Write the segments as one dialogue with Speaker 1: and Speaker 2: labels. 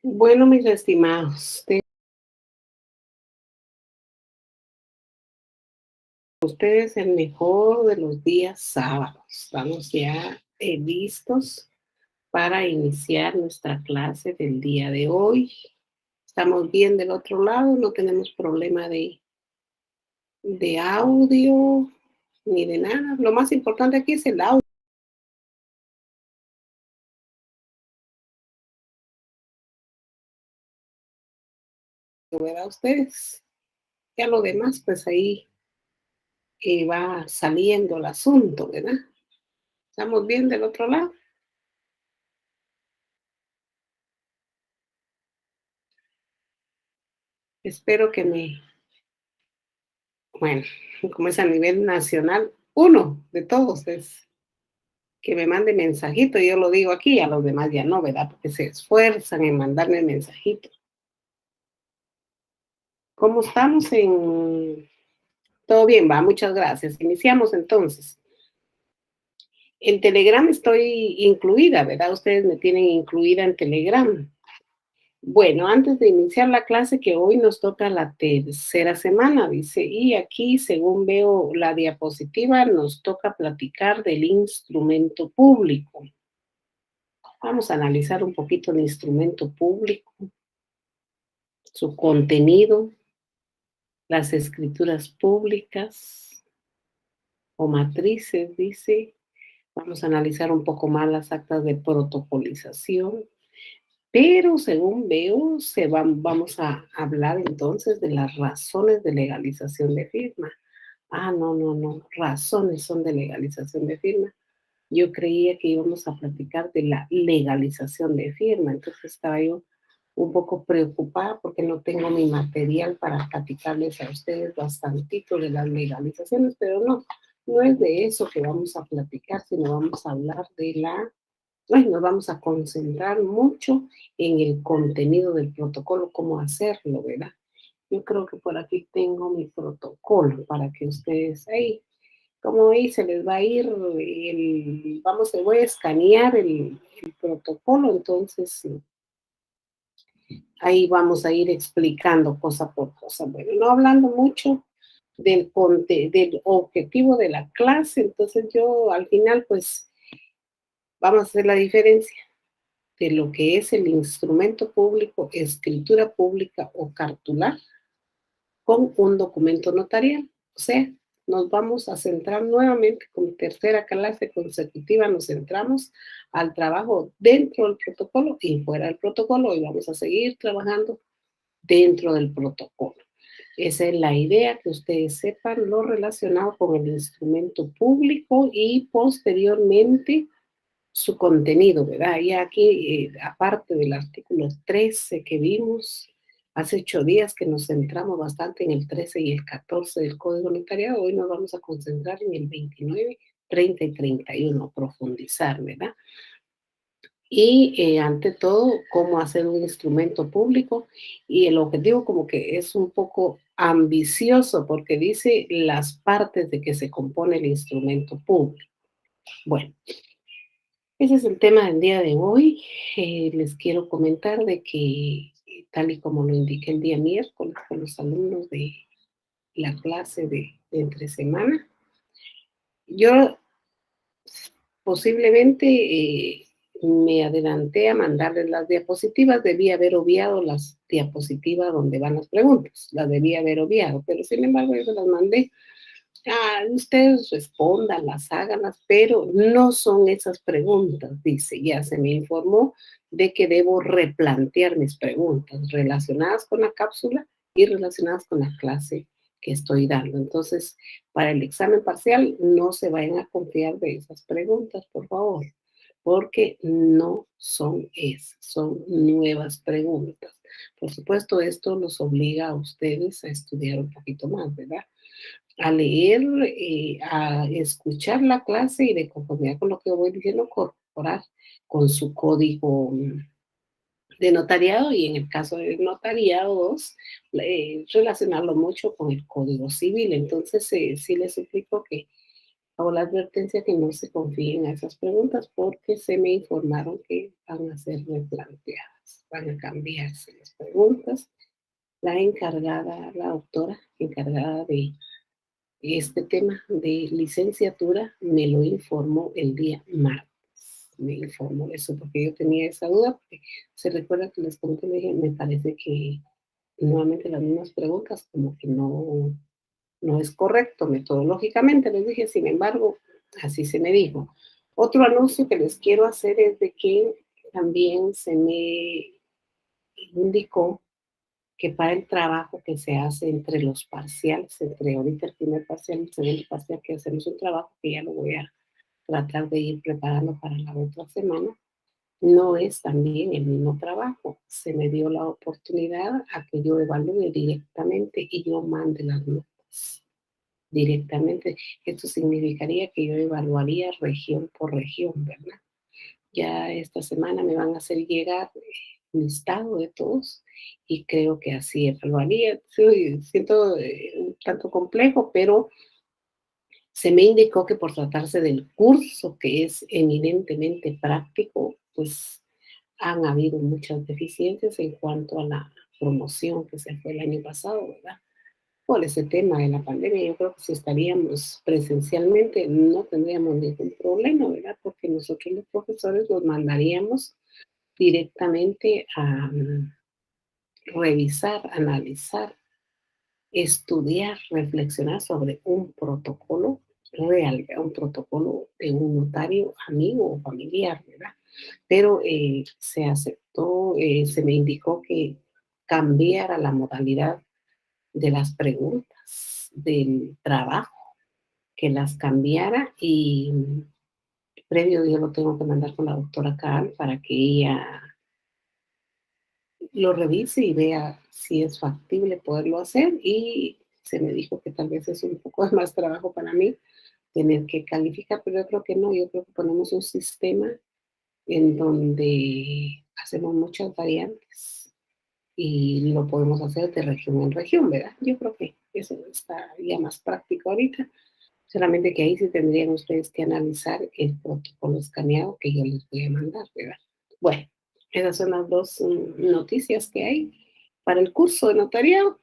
Speaker 1: Bueno, mis estimados, tengan ustedes el mejor de los días sábados. Estamos ya listos para iniciar nuestra clase del día de hoy. Estamos bien del otro lado, no tenemos problema de audio ni de nada. Lo más importante aquí es el audio, ¿verdad? Ustedes. Ya lo demás, pues ahí va saliendo el asunto, ¿verdad? ¿Estamos bien del otro lado? Espero que bueno, como es a nivel nacional, uno de todos es que me mande mensajito, yo lo digo aquí, a los demás ya no, ¿verdad? Porque se esfuerzan en mandarme mensajito. ¿Cómo estamos en...? Todo bien, va, muchas gracias. Iniciamos entonces. En Telegram estoy incluida, ¿verdad? Ustedes me tienen incluida en Telegram. Bueno, antes de iniciar la clase, que hoy nos toca la tercera semana, dice, y aquí, según veo la diapositiva, nos toca platicar del instrumento público. Vamos a analizar un poquito el instrumento público, su contenido, las escrituras públicas o matrices, dice. Vamos a analizar un poco más las actas de protocolización. Pero según veo, vamos a hablar entonces de las razones de legalización de firma. Ah, no, razones son de legalización de firma. Yo creía que íbamos a platicar de la legalización de firma, entonces estaba yo un poco preocupada porque no tengo mi material para platicarles a ustedes bastantito de las legalizaciones, pero no es de eso que vamos a platicar, sino vamos a hablar de nos vamos a concentrar mucho en el contenido del protocolo, cómo hacerlo, ¿verdad? Yo creo que por aquí tengo mi protocolo para que ustedes ahí, como ahí se les va a ir se voy a escanear el protocolo, entonces ahí vamos a ir explicando cosa por cosa. Bueno, no hablando mucho del objetivo de la clase, entonces yo al final pues vamos a hacer la diferencia de lo que es el instrumento público, escritura pública o cartular con un documento notarial. O sea, nos vamos a centrar nuevamente con tercera clase consecutiva, nos centramos al trabajo dentro del protocolo y fuera del protocolo y vamos a seguir trabajando dentro del protocolo. Esa es la idea, que ustedes sepan lo relacionado con el instrumento público y posteriormente su contenido, ¿verdad? Y aquí, aparte del artículo 13 que vimos hace 8 días, que nos centramos bastante en el 13 y el 14 del Código Notariado, hoy nos vamos a concentrar en el 29, 30 y 31, profundizar, ¿verdad? Y ante todo, cómo hacer un instrumento público. Y el objetivo como que es un poco ambicioso porque dice las partes de que se compone el instrumento público. Bueno, ese es el tema del día de hoy. Les quiero comentar de que, tal y como lo indiqué el día miércoles con los alumnos de la clase de entre semana, yo posiblemente me adelanté a mandarles las diapositivas, debí haber obviado las diapositivas donde van las preguntas, las debí haber obviado, pero sin embargo yo se las mandé. Ustedes respóndanlas, háganlas, pero no son esas preguntas, dice, ya se me informó de que debo replantear mis preguntas relacionadas con la cápsula y relacionadas con la clase que estoy dando. Entonces, para el examen parcial, no se vayan a confiar de esas preguntas, por favor, porque no son esas, son nuevas preguntas. Por supuesto, esto los obliga a ustedes a estudiar un poquito más, ¿verdad? A leer, a escuchar la clase y de conformidad con lo que voy diciendo, corroborar con su código de notariado y en el caso del notariado 2, relacionarlo mucho con el código civil. Entonces, sí les suplico que hago la advertencia que no se confíen a esas preguntas porque se me informaron que van a ser replanteadas. van a cambiarse las preguntas. La encargada, la doctora encargada de este tema de licenciatura me lo informó el día martes. Me informó eso porque yo tenía esa duda, porque se recuerda que les pregunté, le dije, me parece que nuevamente las mismas preguntas, como que no es correcto metodológicamente, les dije, sin embargo, así se me dijo. Otro anuncio que les quiero hacer es de que también se me indicó que para el trabajo que se hace entre los parciales, entre ahorita el primer parcial y el segundo parcial, que hacemos un trabajo que ya lo voy a tratar de ir preparando para la otra semana, no es también el mismo trabajo. Se me dio la oportunidad a que yo evalúe directamente y yo mande las notas directamente. Esto significaría que yo evaluaría región por región, ¿verdad? Ya esta semana me van a hacer llegar un listado de todos y creo que así evaluaría. Sí, siento un tanto complejo, pero se me indicó que por tratarse del curso que es eminentemente práctico, pues han habido muchas deficiencias en cuanto a la promoción que se fue el año pasado, ¿verdad? Por ese tema de la pandemia, yo creo que si estaríamos presencialmente no tendríamos ningún problema, ¿verdad? Porque nosotros los profesores los mandaríamos directamente a revisar, analizar, estudiar, reflexionar sobre un protocolo real, un protocolo de un notario amigo o familiar, ¿verdad? Pero se aceptó, se me indicó que cambiara la modalidad de las preguntas del trabajo, que las cambiara y previo yo lo tengo que mandar con la doctora Carl para que ella lo revise y vea si es factible poderlo hacer y se me dijo que tal vez es un poco más trabajo para mí tener que calificar, pero yo creo que no, yo creo que ponemos un sistema en donde hacemos muchas variantes y lo podemos hacer de región en región, ¿verdad? Yo creo que eso está ya más práctico ahorita, solamente que ahí sí tendrían ustedes que analizar el protocolo escaneado que yo les voy a mandar, ¿verdad? Bueno, esas son las dos noticias que hay para el curso de notariado.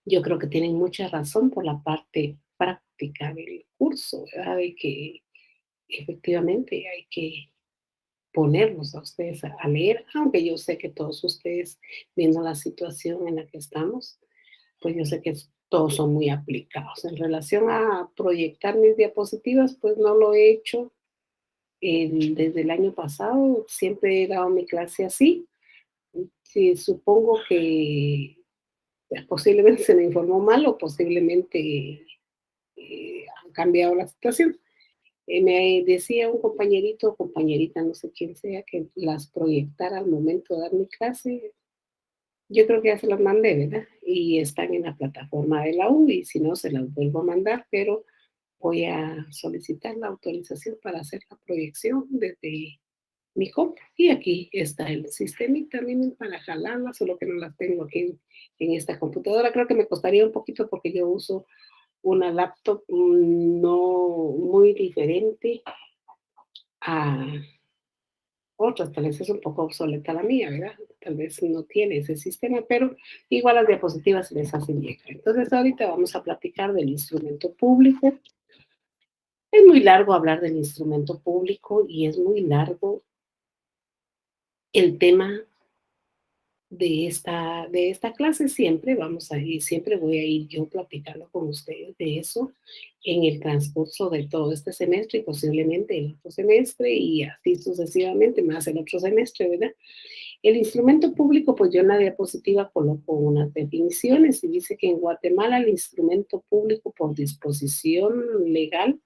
Speaker 1: Yo creo que tienen mucha razón por la parte práctica del curso, ¿verdad? De que efectivamente hay que ponerlos a ustedes a leer, aunque yo sé que todos ustedes, viendo la situación en la que estamos, pues yo sé que todos son muy aplicados. En relación a proyectar mis diapositivas, pues no lo he hecho desde el año pasado, siempre he dado mi clase así. Sí, supongo que posiblemente se me informó mal o posiblemente han cambiado la situación. Me decía un compañerito o compañerita, no sé quién sea, que las proyectara al momento de dar mi clase. Yo creo que ya se las mandé, ¿verdad? Y están en la plataforma de la U y si no, se las vuelvo a mandar, pero voy a solicitar la autorización para hacer la proyección desde mi compu. Y aquí está el sistema y también para jalarlas, solo que no las tengo aquí en esta computadora. Creo que me costaría un poquito porque yo uso una laptop no muy diferente a otras, tal vez es un poco obsoleta la mía, ¿verdad? Tal vez no tiene ese sistema, pero igual las diapositivas se les hacen llegar. Entonces ahorita vamos a platicar del instrumento público. Es muy largo hablar del instrumento público y es muy largo el tema de esta clase. Siempre vamos a ir, siempre voy a ir yo platicando con ustedes de eso en el transcurso de todo este semestre y posiblemente el otro semestre y así sucesivamente, más el otro semestre, ¿verdad? El instrumento público, pues yo en la diapositiva coloco unas definiciones y dice que en Guatemala el instrumento público por disposición legal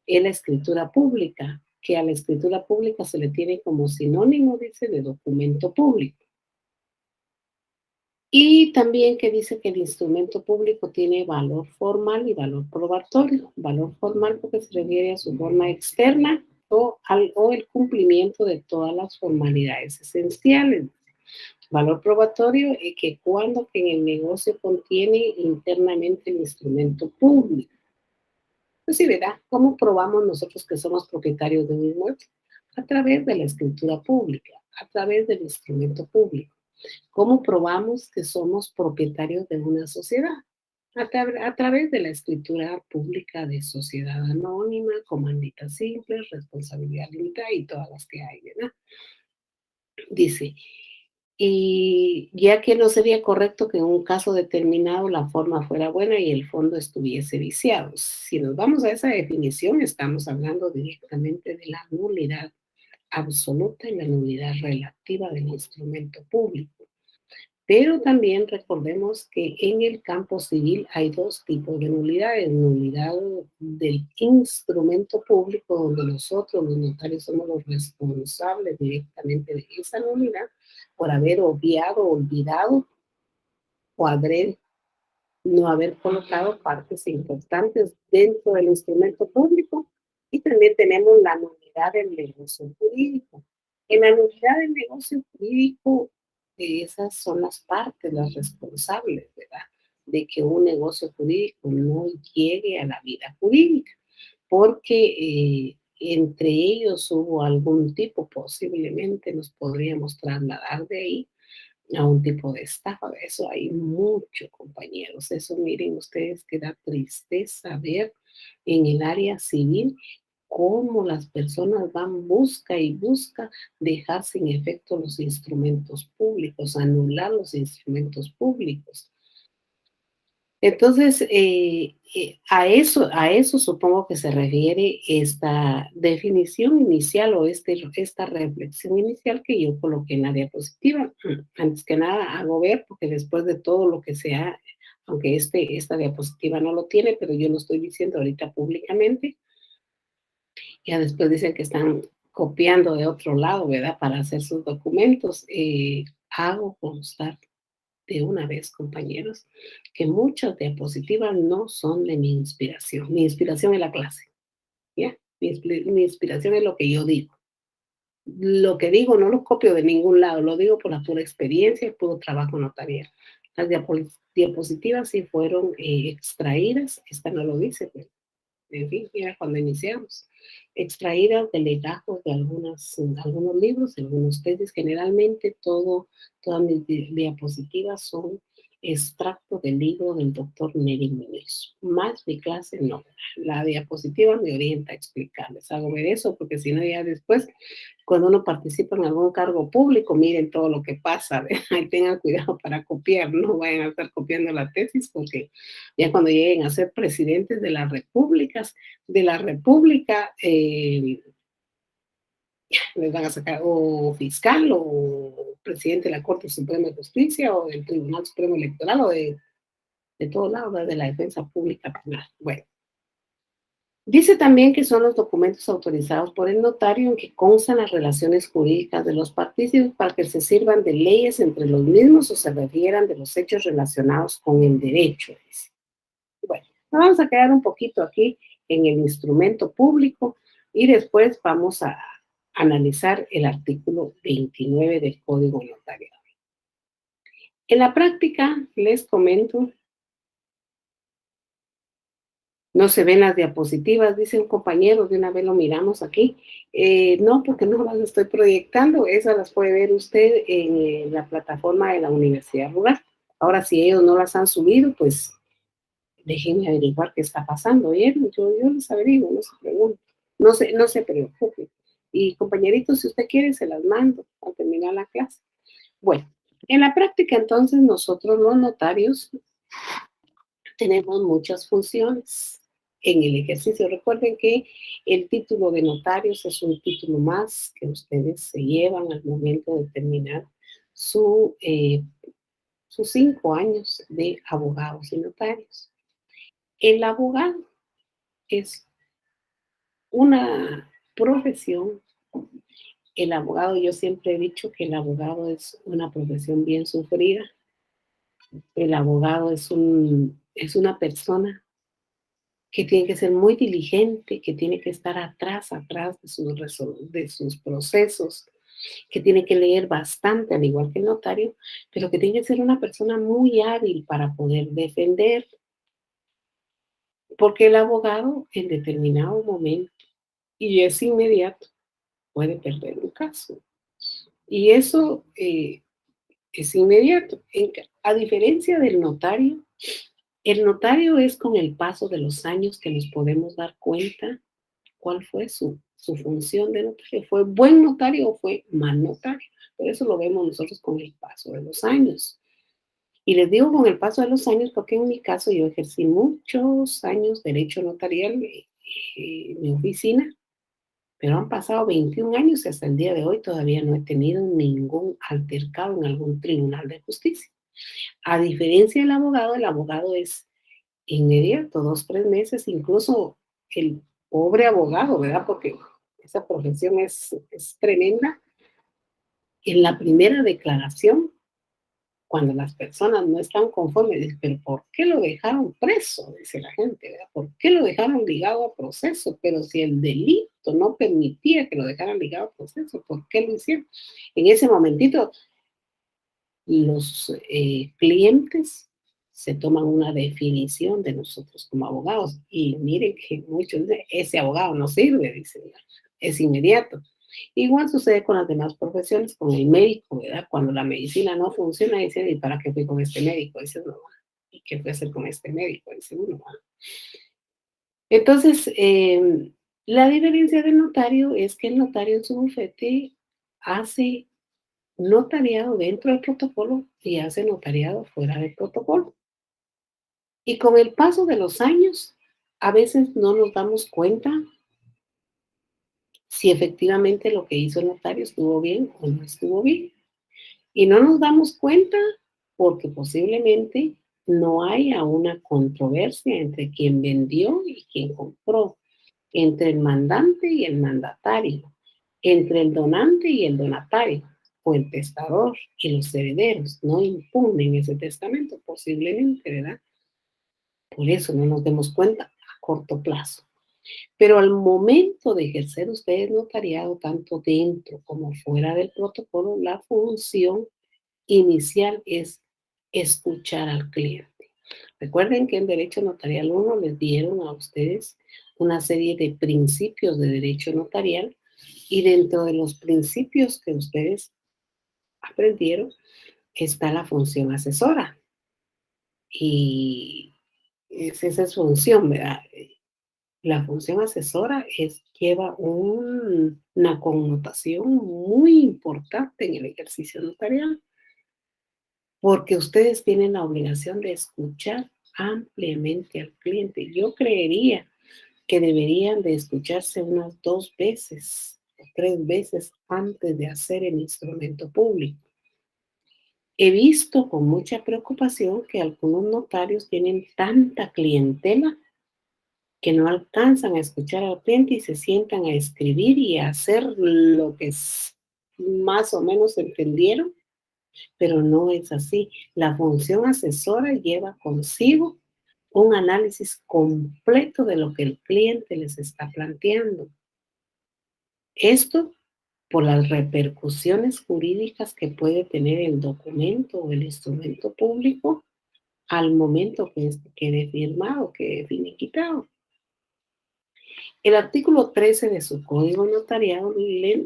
Speaker 1: es la escritura pública, que a la escritura pública se le tiene como sinónimo, dice, de documento público. Y también que dice que el instrumento público tiene valor formal y valor probatorio. Valor formal porque se refiere a su forma externa o el cumplimiento de todas las formalidades esenciales. Valor probatorio es que cuando que en el negocio contiene internamente el instrumento público. Pues sí, ¿verdad? ¿Cómo probamos nosotros que somos propietarios de un inmueble? A través de la escritura pública, a través del instrumento público. ¿Cómo probamos que somos propietarios de una sociedad? A través de la escritura pública de sociedad anónima, comandita simple, responsabilidad limitada y todas las que hay, ¿verdad? Dice, y ya que no sería correcto que en un caso determinado la forma fuera buena y el fondo estuviese viciado. Si nos vamos a esa definición, estamos hablando directamente de la nulidad absoluta y la nulidad relativa del instrumento público. Pero también recordemos que en el campo civil hay dos tipos de nulidades. Nulidad del instrumento público, donde nosotros, los notarios, somos los responsables directamente de esa nulidad por haber obviado, olvidado o haber no haber colocado partes importantes dentro del instrumento público. Y también tenemos la nulidad del negocio jurídico. En la nulidad del negocio jurídico, esas son las partes, las responsables, ¿verdad? De que un negocio jurídico no llegue a la vida jurídica, porque entre ellos hubo algún tipo, posiblemente nos podríamos trasladar de ahí a un tipo de estafa. Eso hay mucho, compañeros. Eso miren ustedes que da tristeza ver en el área civil cómo las personas van busca y busca dejar sin efecto los instrumentos públicos, anular los instrumentos públicos. Entonces, a eso supongo que se refiere esta definición inicial o esta reflexión inicial que yo coloqué en la diapositiva. Antes que nada, hago ver, porque después de todo lo que sea, aunque esta diapositiva no lo tiene, pero yo lo estoy diciendo ahorita públicamente, ya después dicen que están copiando de otro lado, ¿verdad? Para hacer sus documentos. Hago constar de una vez, compañeros, que muchas diapositivas no son de mi inspiración. Mi inspiración es la clase, ¿ya? Mi inspiración es lo que yo digo. Lo que digo no lo copio de ningún lado, lo digo por la pura experiencia y puro trabajo notarial. Las diapositivas sí fueron extraídas, esta no lo dice, pero en fin, era cuando iniciamos, extraídas de legajos de algunos libros, de algunos tesis. Generalmente todas mis diapositivas son extractos del libro del doctor Neri Muñoz. Más mi clase no. La diapositiva me orienta a explicarles. Hago ver eso porque si no ya después, cuando uno participa en algún cargo público, miren todo lo que pasa. Ahí tengan cuidado para copiar, no vayan a estar copiando la tesis porque ya cuando lleguen a ser presidentes de las repúblicas, de la república, les van a sacar o fiscal o presidente de la Corte Suprema de Justicia o del Tribunal Supremo Electoral o de todos lados, de la defensa pública penal. Bueno, dice también que son los documentos autorizados por el notario en que constan las relaciones jurídicas de los partícipes para que se sirvan de leyes entre los mismos o se refieran de los hechos relacionados con el derecho. Dice. Bueno, nos vamos a quedar un poquito aquí en el instrumento público y después vamos a analizar el artículo 29 del Código Notarial. En la práctica, les comento, no se ven las diapositivas, dice un compañero, de una vez lo miramos aquí. No, porque no las estoy proyectando, esas las puede ver usted en la plataforma de la Universidad Rural. Ahora, si ellos no las han subido, pues déjenme averiguar qué está pasando, ¿oyeron? Yo les averiguo, no se pregunte, no se preocupe. Y compañeritos, si usted quiere, se las mando al terminar la clase. Bueno, en la práctica, entonces, nosotros los notarios tenemos muchas funciones en el ejercicio. Recuerden que el título de notarios es un título más que ustedes se llevan al momento de terminar sus 5 años de abogados y notarios. El abogado es una profesión. El abogado, yo siempre he dicho que el abogado es una profesión bien sufrida. El abogado es una persona que tiene que ser muy diligente, que tiene que estar atrás de sus procesos, que tiene que leer bastante, al igual que el notario, pero que tiene que ser una persona muy hábil para poder defender, porque el abogado en determinado momento, y es inmediato, puede perder un caso. Y eso es inmediato. A diferencia del notario, el notario es con el paso de los años que nos podemos dar cuenta cuál fue su función de notario. ¿Fue buen notario o fue mal notario? Por eso lo vemos nosotros con el paso de los años. Y les digo con el paso de los años porque en mi caso yo ejercí muchos años derecho notarial en mi oficina, pero han pasado 21 años y hasta el día de hoy todavía no he tenido ningún altercado en algún tribunal de justicia. A diferencia del abogado es inmediato, 2, 3 meses, incluso el pobre abogado, ¿verdad? Porque esa profesión es tremenda. En la primera declaración, cuando las personas no están conformes, dicen, pero ¿por qué lo dejaron preso? Dice la gente, ¿verdad? ¿Por qué lo dejaron ligado a proceso? Pero si el delito no permitía que lo dejaran ligado a proceso, ¿por qué lo hicieron? En ese momentito, los clientes se toman una definición de nosotros como abogados y miren que muchos dicen, ese abogado no sirve, dicen, es inmediato. Igual sucede con las demás profesiones, con el médico, ¿verdad? Cuando la medicina no funciona, dicen, ¿y para qué fui con este médico? Dice, no, ¿y qué fui a hacer con este médico? Dice uno. Entonces, la diferencia del notario es que el notario en su bufete hace notariado dentro del protocolo y hace notariado fuera del protocolo. Y con el paso de los años, a veces no nos damos cuenta si efectivamente lo que hizo el notario estuvo bien o no estuvo bien. Y no nos damos cuenta porque posiblemente no haya una controversia entre quien vendió y quien compró, entre el mandante y el mandatario, entre el donante y el donatario, o el testador y los herederos. No impugnen ese testamento, posiblemente, ¿verdad? Por eso no nos demos cuenta a corto plazo. Pero al momento de ejercer ustedes notariado, tanto dentro como fuera del protocolo, la función inicial es escuchar al cliente. Recuerden que en Derecho Notarial 1 les dieron a ustedes una serie de principios de derecho notarial y dentro de los principios que ustedes aprendieron está la función asesora. Y esa es su función, ¿verdad? La función asesora lleva una connotación muy importante en el ejercicio notarial, porque ustedes tienen la obligación de escuchar ampliamente al cliente. Yo creería que deberían de escucharse unas 2 veces o 3 veces antes de hacer el instrumento público. He visto con mucha preocupación que algunos notarios tienen tanta clientela que no alcanzan a escuchar al cliente y se sientan a escribir y a hacer lo que más o menos entendieron, pero no es así. La función asesora lleva consigo un análisis completo de lo que el cliente les está planteando. Esto por las repercusiones jurídicas que puede tener el documento o el instrumento público al momento que este quede firmado, quede finiquitado. El artículo 13 de su Código Notarial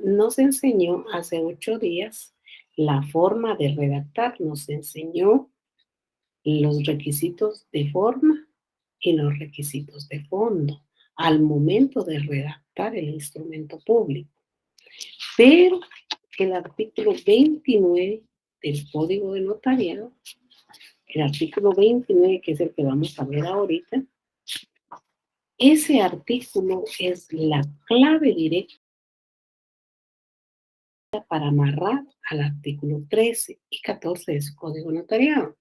Speaker 1: nos enseñó hace 8 días la forma de redactar, nos enseñó los requisitos de forma y los requisitos de fondo al momento de redactar el instrumento público. Pero el artículo 29 del Código de Notariado, el artículo 29, que es el que vamos a ver ahorita, ese artículo es la clave directa para amarrar al artículo 13 y 14 de su Código Notariado.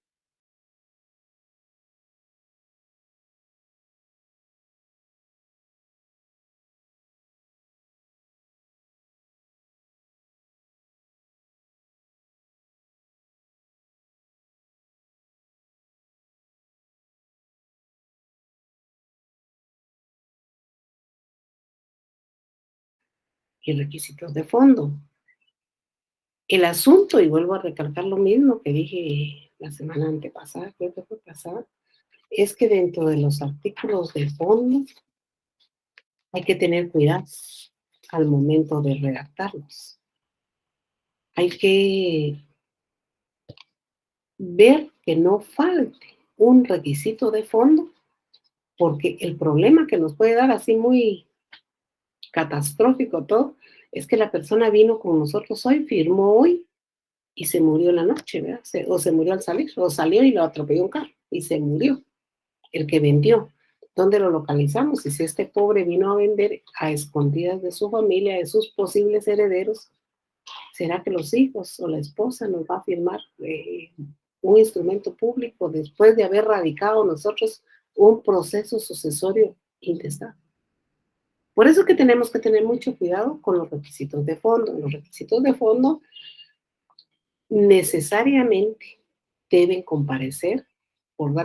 Speaker 1: Y requisitos de fondo. El asunto, y vuelvo a recalcar lo mismo que dije la semana antepasada, creo que fue pasada, es que dentro de los artículos de fondo hay que tener cuidado al momento de redactarlos. hay que ver que no falte un requisito de fondo, porque el problema que nos puede dar así muy catastrófico todo, es que la persona vino con nosotros hoy, firmó hoy y se murió en la noche, ¿verdad? O se murió al salir, o salió y lo atropelló un carro y se murió el que vendió. ¿Dónde lo localizamos? Y si este pobre vino a vender a escondidas de su familia, de sus posibles herederos, ¿será que los hijos o la esposa nos va a firmar un instrumento público después de haber radicado nosotros un proceso sucesorio intestado? Por eso que tenemos que tener mucho cuidado con los requisitos de fondo. Los requisitos de fondo necesariamente deben comparecer.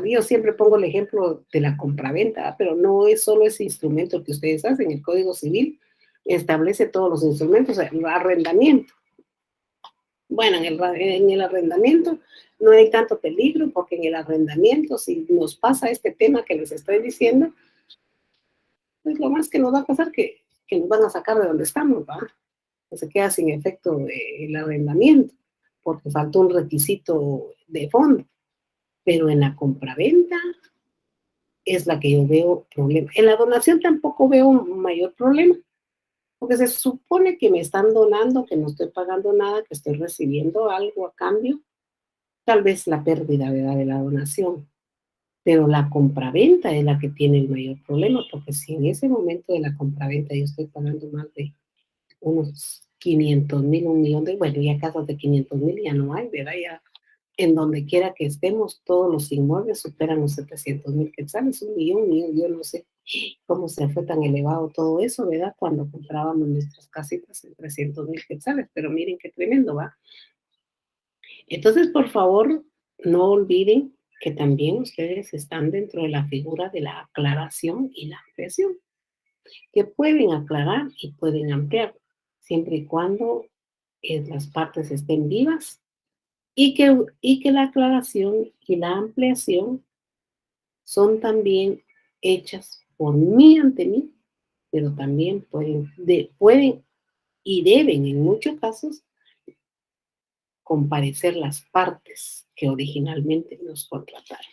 Speaker 1: Yo siempre pongo el ejemplo de la compraventa, pero no es solo ese instrumento que ustedes hacen. El Código Civil establece todos los instrumentos, el arrendamiento. Bueno, en el arrendamiento no hay tanto peligro, porque en el arrendamiento, si nos pasa este tema que les estoy diciendo, pues lo más que nos va a pasar que nos van a sacar de donde estamos, ¿va? Que se queda sin efecto el arrendamiento, porque faltó un requisito de fondo. Pero en la compraventa es la que yo veo problema. En la donación tampoco veo un mayor problema, porque se supone que me están donando, que no estoy pagando nada, que estoy recibiendo algo a cambio, tal vez la pérdida, ¿verdad?, de la donación. Pero la compraventa es la que tiene el mayor problema, porque si en ese momento de la compraventa yo estoy pagando más de unos 500,000, 1,000,000 de, bueno, ya casas de 500,000 ya no hay, ¿verdad? Ya en donde quiera que estemos, todos los inmuebles superan los 700,000 quetzales, 1,000,000, yo no sé cómo se fue tan elevado todo eso, ¿verdad? Cuando comprábamos nuestras casitas en 300,000 quetzales, pero miren qué tremendo, ¿va? Entonces, por favor, no olviden que también ustedes están dentro de la figura de la aclaración y la ampliación, que pueden aclarar y pueden ampliar, siempre y cuando las partes estén vivas y que la aclaración y la ampliación son también hechas por mí ante mí, pero también pueden y deben en muchos casos comparecer las partes que originalmente nos contrataron.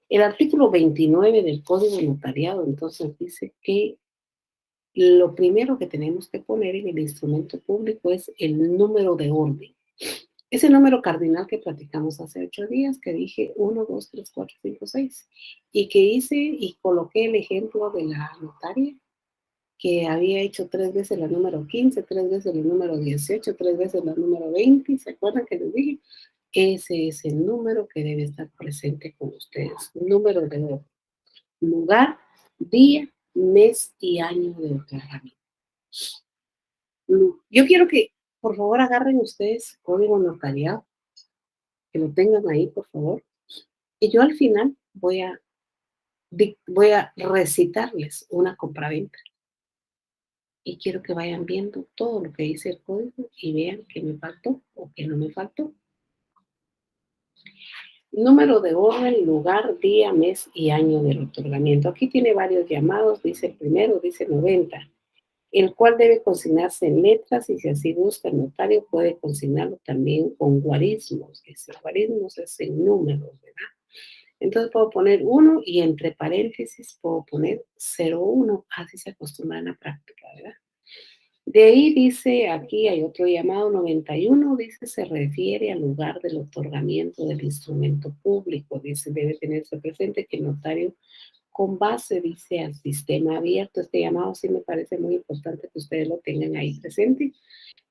Speaker 1: El artículo 29 del Código Notariado entonces dice que lo primero que tenemos que poner en el instrumento público es el número de orden. Ese número cardinal que platicamos hace 8 días, que dije 1, 2, 3, 4, 5, 6, y que hice y coloqué el ejemplo de la notaria, que había hecho 3 veces la número 15, 3 veces la número 18, 3 veces la número 20, ¿se acuerdan que les dije? Ese es el número que debe estar presente con ustedes. Número de orden. Lugar, día, mes y año de otorgamiento. Yo quiero que, por favor, agarren ustedes código notariado, que lo tengan ahí, por favor. Y yo al final voy a recitarles una compraventa. Y quiero que vayan viendo todo lo que dice el código y vean qué me faltó o qué no me faltó. Número de orden, lugar, día, mes y año del otorgamiento. Aquí tiene varios llamados, dice el primero, dice 90, el cual debe consignarse en letras y si así gusta el notario puede consignarlo también con guarismos. Guarismos es en números, ¿verdad? Entonces puedo poner 1 y entre paréntesis puedo poner 01, así se acostumbra en la práctica, ¿verdad? De ahí dice, aquí hay otro llamado 91, dice, se refiere al lugar del otorgamiento del instrumento público, dice, debe tenerse presente que el notario con base, dice, al sistema abierto, este llamado sí me parece muy importante que ustedes lo tengan ahí presente,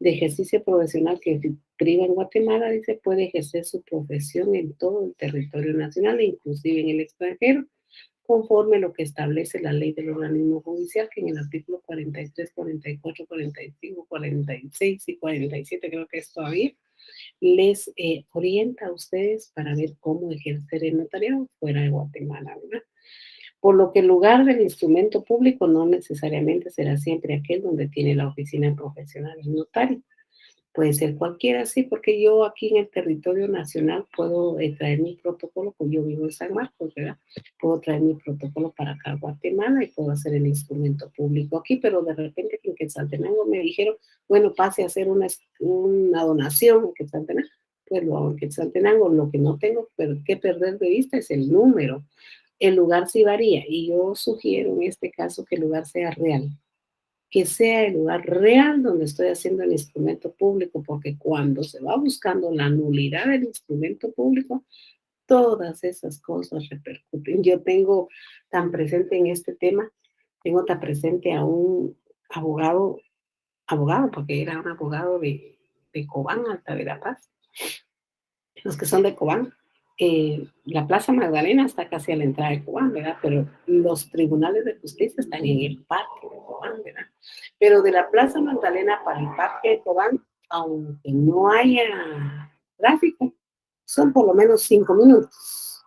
Speaker 1: de ejercicio profesional que inscriba en Guatemala, dice, puede ejercer su profesión en todo el territorio nacional e inclusive en el extranjero, conforme a lo que establece la ley del organismo judicial, que en el artículo 43, 44, 45, 46 y 47, creo que es todavía, les orienta a ustedes para ver cómo ejercer el notariado fuera de Guatemala, ¿verdad? Por lo que el lugar del instrumento público no necesariamente será siempre aquel donde tiene la oficina profesional del notario. Puede ser cualquiera, sí, porque yo aquí en el territorio nacional puedo traer mi protocolo, pues yo vivo en San Marcos, ¿verdad? Puedo traer mi protocolo para acá a Guatemala y puedo hacer el instrumento público aquí, pero de repente en Quetzaltenango me dijeron, bueno, pase a hacer una donación en Quetzaltenango, pues lo hago en Quetzaltenango. Lo que no tengo que perder de vista es el número. El lugar sí varía y yo sugiero en este caso que el lugar sea real, que sea el lugar real donde estoy haciendo el instrumento público, porque cuando se va buscando la nulidad del instrumento público, todas esas cosas repercuten. Yo tengo tan presente en este tema, tengo tan presente a un abogado, porque era un abogado de Cobán, Alta Verapaz, los que son de Cobán. La Plaza Magdalena está casi a la entrada de Cobán, ¿verdad? Pero los tribunales de justicia están en el parque de Cobán, ¿verdad? Pero de la Plaza Magdalena para el parque de Cobán, aunque no haya tráfico, son por lo menos 5 minutos,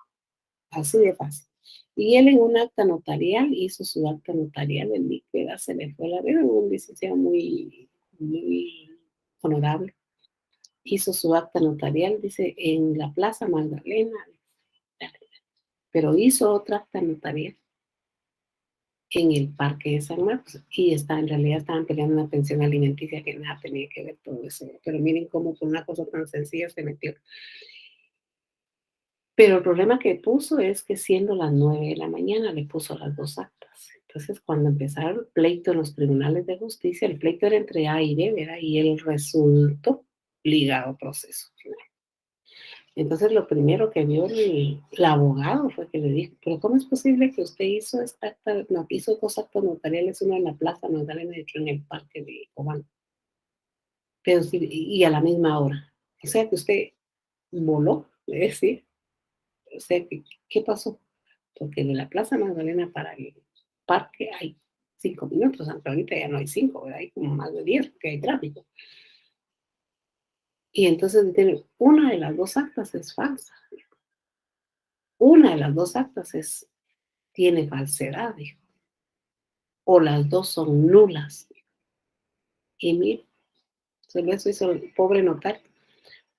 Speaker 1: así de fácil. Y él en un acta notarial hizo su acta notarial, en mi queda se le fue la vida, un licenciado muy honorable, hizo su acta notarial, dice, en la Plaza Magdalena, pero hizo otra acta notarial en el Parque de San Marcos y en realidad estaban peleando una pensión alimenticia que nada tenía que ver todo eso, pero miren cómo por una cosa tan sencilla se metió. Pero el problema que puso es que siendo las 9 de la mañana le puso las dos actas. Entonces, cuando empezaron el pleito en los tribunales de justicia, el pleito era entre A y B, ¿verdad? Y él resultó ligado a proceso. Entonces, lo primero que vio el abogado fue que le dijo, pero ¿cómo es posible que usted hizo esta acta, no, hizo dos actos notariales, uno en la Plaza Magdalena y otro en el Parque de Cobán, pero sí, y a la misma hora? O sea que usted voló, es decir, o sea, ¿qué pasó? Porque de la Plaza Magdalena para el parque hay 5 minutos, aunque ahorita ya no hay 5, ¿verdad? Hay como más de 10 porque hay tráfico. Y entonces una de las dos actas es falsa. Una de las dos actas tiene falsedad, dijo. O las dos son nulas. Y mire, solo eso hizo el pobre notario.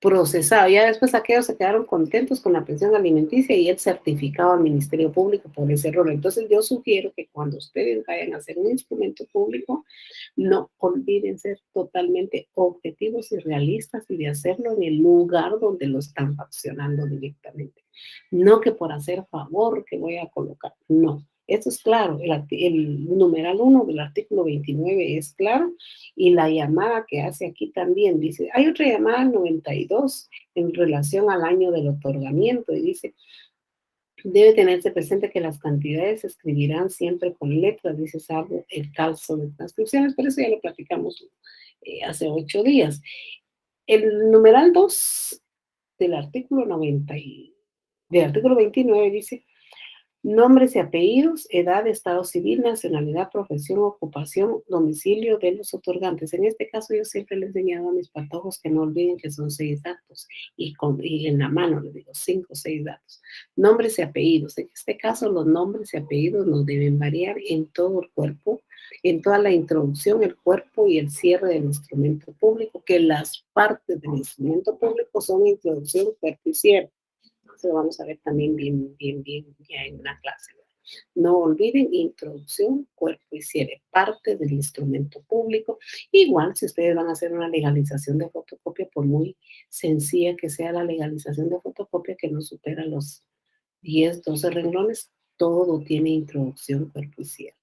Speaker 1: Procesado. Ya después aquellos se quedaron contentos con la pensión alimenticia y el certificado al Ministerio Público por ese error. Entonces yo sugiero que cuando ustedes vayan a hacer un instrumento público, no olviden ser totalmente objetivos y realistas y de hacerlo en el lugar donde lo están faccionando directamente. No que por hacer favor que voy a colocar, no. Eso es claro, el numeral 1 del artículo 29 es claro, y la llamada que hace aquí también dice, hay otra llamada al 92 en relación al año del otorgamiento, y dice, debe tenerse presente que las cantidades se escribirán siempre con letras, dice, salvo el caso de transcripciones, pero eso ya lo platicamos hace 8 días. El numeral 2 del artículo 90 del artículo 29 dice, nombres y apellidos, edad, estado civil, nacionalidad, profesión, ocupación, domicilio de los otorgantes. En este caso yo siempre les he enseñado a mis patojos que no olviden que son 6 datos y en la mano les digo 5 o 6 datos. Nombres y apellidos. En este caso los nombres y apellidos nos deben variar en todo el cuerpo, en toda la introducción, el cuerpo y el cierre del instrumento público, que las partes del instrumento público son introducción, cuerpo y cierre. Eso lo vamos a ver también bien ya en una clase. No olviden introducción, cuerpo y cierre, parte del instrumento público. Igual, si ustedes van a hacer una legalización de fotocopia, por muy sencilla que sea la legalización de fotocopia, que no supera los 10, 12 renglones, todo tiene introducción, cuerpo y cierre.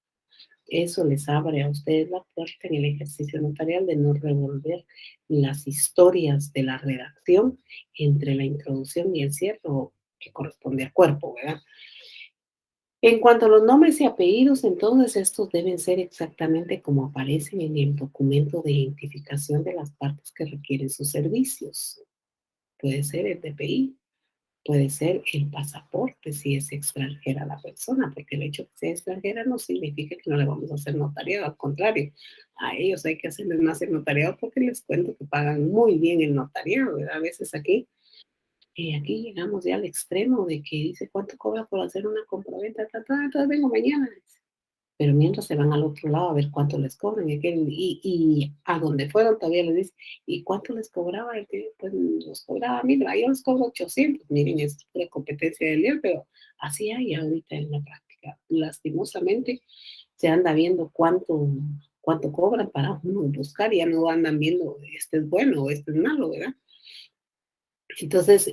Speaker 1: Eso les abre a ustedes la puerta en el ejercicio notarial de no revolver las historias de la redacción entre la introducción y el cierre, que corresponde al cuerpo, ¿verdad? En cuanto a los nombres y apellidos, entonces estos deben ser exactamente como aparecen en el documento de identificación de las partes que requieren sus servicios. Puede ser el DPI, puede ser el pasaporte si es extranjera la persona, porque el hecho de que sea extranjera no significa que no le vamos a hacer notariado, al contrario, a ellos hay que hacerles más el notariado porque les cuento que pagan muy bien el notariado, ¿verdad? A veces aquí llegamos ya al extremo de que dice, ¿cuánto cobra por hacer una compraventa? Entonces vengo mañana. pero mientras se van al otro lado a ver cuánto les cobran, y a donde fueron todavía les dicen, ¿y cuánto les cobraba? Pues nos cobraba, mira, yo les cobro 800, miren, es pura competencia de líder, pero así hay ahorita en la práctica. Lastimosamente se anda viendo cuánto cobran para uno buscar, y ya no andan viendo, este es bueno o este es malo, ¿verdad? Entonces,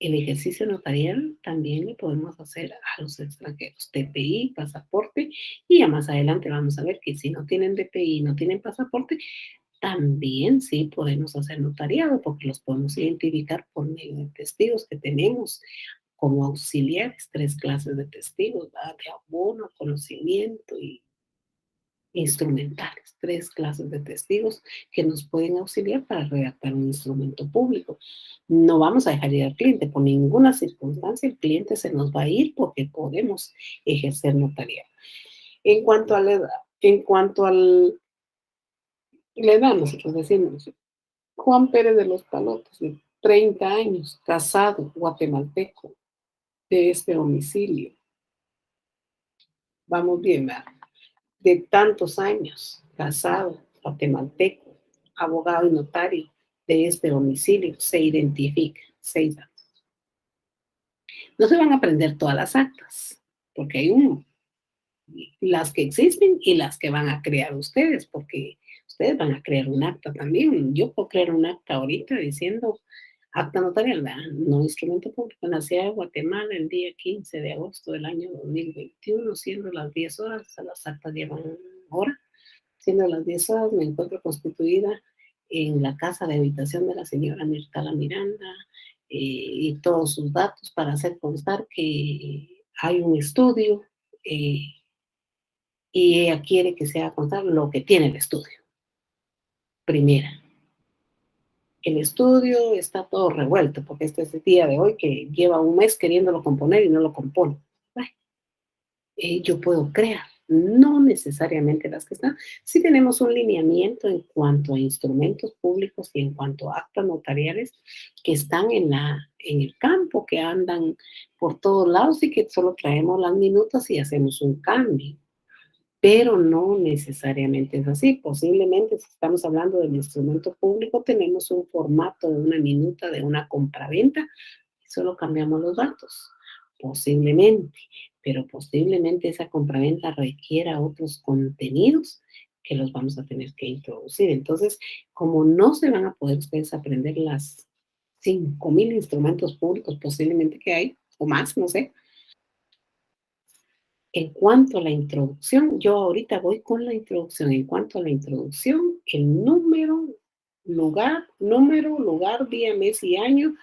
Speaker 1: el ejercicio notarial también le podemos hacer a los extranjeros, DPI, pasaporte, y ya más adelante vamos a ver que si no tienen DPI, no tienen pasaporte, también sí podemos hacer notariado, porque los podemos identificar por medio de testigos que tenemos como auxiliares, 3 clases de testigos, ¿verdad? De abono, conocimiento y instrumentales, 3 clases de testigos que nos pueden auxiliar para redactar un instrumento público. No vamos a dejar ir al cliente por ninguna circunstancia, el cliente se nos va a ir porque podemos ejercer notariado. En cuanto a la edad, en cuanto al la edad, nosotros decimos, Juan Pérez de los Palotes, de 30 años, casado, guatemalteco, de este domicilio. Vamos bien, ¿verdad? De tantos años, casado, guatemalteco, abogado y notario de este domicilio, se identifica, 6 datos. No se van a aprender todas las actas, porque hay las que existen y las que van a crear ustedes, porque ustedes van a crear un acta también. Yo puedo crear un acta ahorita diciendo acta notarial, no instrumento público, en la ciudad de Guatemala el día 15 de agosto del año 2021, siendo las 10 horas, las actas llevan una hora. Siendo las 10 horas, me encuentro constituida en la casa de habitación de la señora Mirtala Miranda, y todos sus datos para hacer constar que hay un estudio, eh, y ella quiere que se haga constar lo que tiene el estudio. Primera, el estudio está todo revuelto, porque este es el día de hoy que lleva un mes queriéndolo componer y no lo compone. Yo puedo crear, no necesariamente las que están. Sí tenemos un lineamiento en cuanto a instrumentos públicos y en cuanto a actas notariales que están en el campo, que andan por todos lados y que solo traemos las minutas y hacemos un cambio. Pero no necesariamente es así. Posiblemente, si estamos hablando del instrumento público, tenemos un formato de una minuta de una compraventa y solo cambiamos los datos. Posiblemente, pero posiblemente esa compraventa requiera otros contenidos que los vamos a tener que introducir. Entonces, como no se van a poder ustedes aprender las 5,000 instrumentos públicos posiblemente que hay, o más, no sé. En cuanto a la introducción, yo ahorita voy con la introducción. En cuanto a la introducción, el lugar, día, mes y año,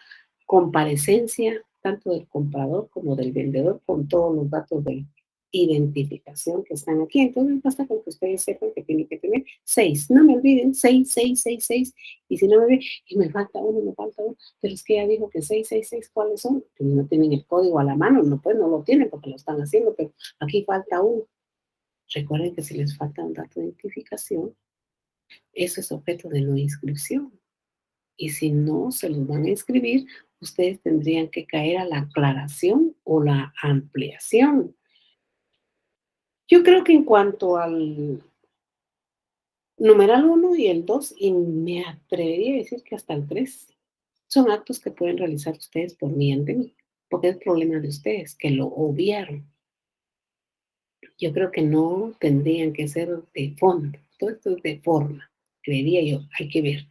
Speaker 1: comparecencia tanto del comprador como del vendedor con todos los datos de identificación que están aquí. Entonces basta con que ustedes sepan que tienen que tener 6. No me olviden, 6, 6, 6, 6. Y si no me ven, y me falta uno, pero es que ya dijo que 6, 6, 6, ¿cuáles son? Pues no tienen el código a la mano, no, pues no lo tienen porque lo están haciendo, pero aquí falta uno. Recuerden que si les falta un dato de identificación, eso es objeto de no inscripción. Y si no se los van a inscribir, ustedes tendrían que caer a la aclaración o la ampliación. Yo creo que en cuanto al numeral 1 y el 2, y me atrevería a decir que hasta el 3, son actos que pueden realizar ustedes por mí ante mí, porque es problema de ustedes, que lo obviaron. Yo creo que no tendrían que ser de fondo, todo esto es de forma, creería yo, hay que ver.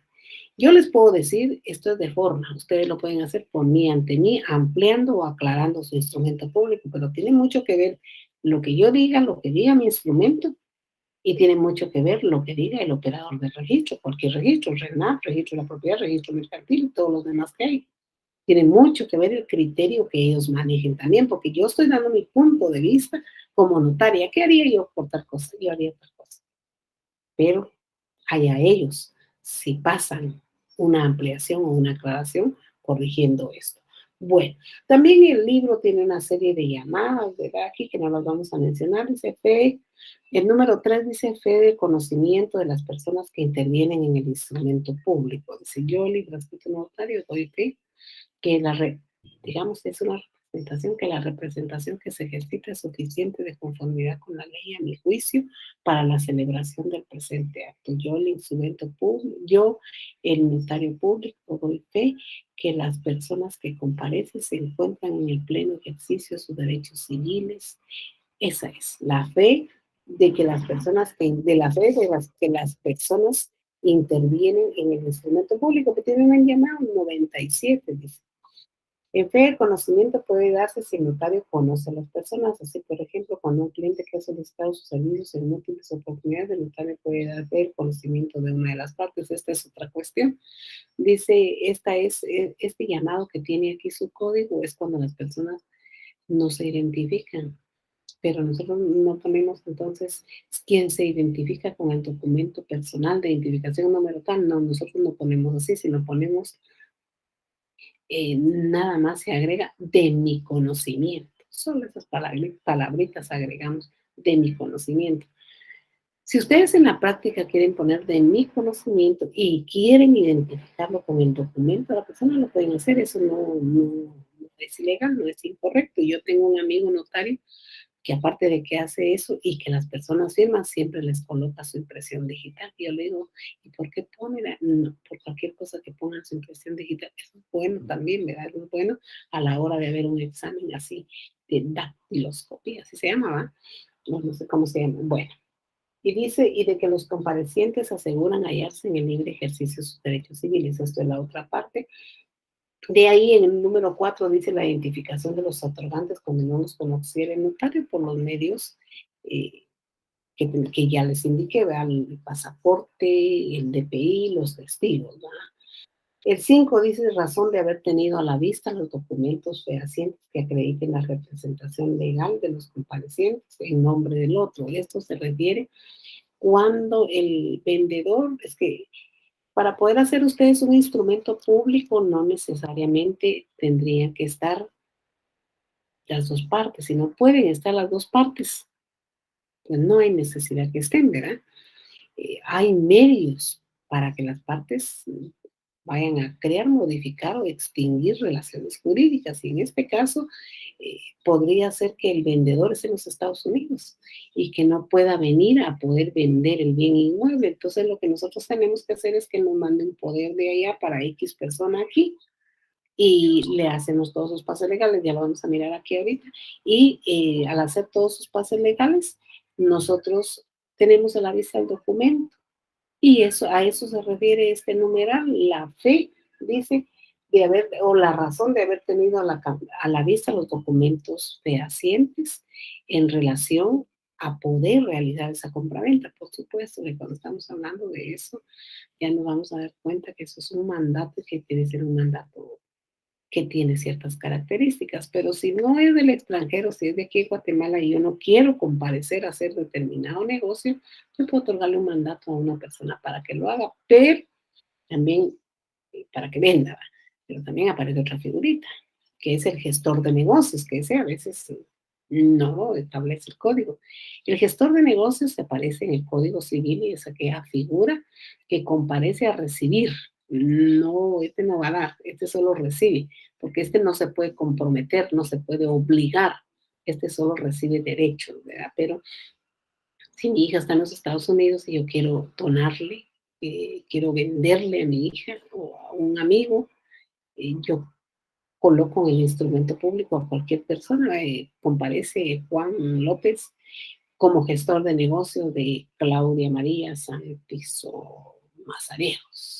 Speaker 1: Yo les puedo decir, esto es de forma, ustedes lo pueden hacer por mí, ante mí, ampliando o aclarando su instrumento público, pero tiene mucho que ver lo que yo diga, lo que diga mi instrumento, y tiene mucho que ver lo que diga el operador del registro, cualquier registro, RENAP, registro de la propiedad, registro mercantil, todos los demás que hay. Tiene mucho que ver el criterio que ellos manejen también, porque yo estoy dando mi punto de vista como notaria. ¿Qué haría yo por tal cosa? Yo haría tal cosa. Pero allá ellos, si pasan una ampliación o una aclaración corrigiendo esto. Bueno, también el libro tiene una serie de llamadas, ¿verdad? Aquí que no las vamos a mencionar, dice fe. El número 3 dice fe de conocimiento de las personas que intervienen en el instrumento público. Dice yo, libro escrito notario, doy fe que digamos, es una representación, que la representación que se ejercita es suficiente de conformidad con la ley a mi juicio para la celebración del presente acto. Yo, el instrumento público, yo, el notario público, doy fe que las personas que comparecen se encuentran en el pleno ejercicio de sus derechos civiles. Esa es la fe de que las personas de la fe de las que las personas intervienen en el instrumento público, que tienen un llamado 97, dice. En fe, el conocimiento puede darse si el notario conoce a las personas. Así, por ejemplo, cuando un cliente que ha solicitado sus servicios en múltiples oportunidades, el notario puede dar fe el conocimiento de una de las partes. Esta es otra cuestión. Dice, este llamado que tiene aquí su código es cuando las personas no se identifican, pero nosotros no ponemos entonces quién se identifica con el documento personal de identificación número tal. No, nosotros no ponemos así, sino ponemos nada más se agrega de mi conocimiento. Solo esas palabritas agregamos de mi conocimiento. Si ustedes en la práctica quieren poner de mi conocimiento y quieren identificarlo con el documento, la persona lo pueden hacer. Eso no es ilegal, no es incorrecto. Yo tengo un amigo notario que aparte de que hace eso y que las personas firman, siempre les coloca su impresión digital. Y yo le digo, ¿y por qué ponen? No, por cualquier cosa que pongan su impresión digital. Eso es bueno también, ¿verdad? Eso es bueno a la hora de haber un examen así de dactiloscopía, así se llama, ¿va? No sé cómo se llama. Bueno. Y dice, y de que los comparecientes aseguran hallarse en el libre ejercicio de sus derechos civiles. Esto es la otra parte. De ahí en el número 4 dice la identificación de los otorgantes cuando no los conociera el notario por los medios eh, que ya les indiqué, ¿verdad? El pasaporte, el DPI, los testigos, ¿verdad? El 5 dice razón de haber tenido a la vista los documentos fehacientes que acrediten la representación legal de los comparecientes en nombre del otro. Esto se refiere cuando el vendedor, es que para poder hacer ustedes un instrumento público no necesariamente tendrían que estar las dos partes, si no pueden estar las dos partes, pues no hay necesidad que estén, ¿verdad? Hay medios para que las partes vayan a crear, modificar o extinguir relaciones jurídicas. Y en este caso, podría ser que el vendedor esté en los Estados Unidos y que no pueda venir a poder vender el bien inmueble. Entonces, lo que nosotros tenemos que hacer es que nos manden poder de allá para X persona aquí y le hacemos todos sus pases legales, ya lo vamos a mirar aquí ahorita, y al hacer todos sus pases legales, nosotros tenemos a la vista el documento, y eso, a eso se refiere este numeral, la fe, dice, de haber, o la razón de haber tenido a la vista los documentos fehacientes en relación a poder realizar esa compraventa. Por supuesto que cuando estamos hablando de eso, ya nos vamos a dar cuenta que eso es un mandato que debe ser un mandato que tiene ciertas características, pero si no es del extranjero, si es de aquí en Guatemala y yo no quiero comparecer a hacer determinado negocio, yo puedo otorgarle un mandato a una persona para que lo haga, pero también para que venda, ¿va? Pero también aparece otra figurita, que es el gestor de negocios, que ese a veces no establece el código. El gestor de negocios se aparece en el Código Civil y es aquella figura que comparece a recibir. No, este no va a dar, este solo recibe, porque este no se puede comprometer, no se puede obligar, este solo recibe derechos, ¿verdad? Pero si mi hija está en los Estados Unidos y yo quiero donarle, quiero venderle a mi hija o a un amigo, yo coloco en el instrumento público a cualquier persona, comparece Juan López como gestor de negocio de Claudia María Santizo Mazarejos.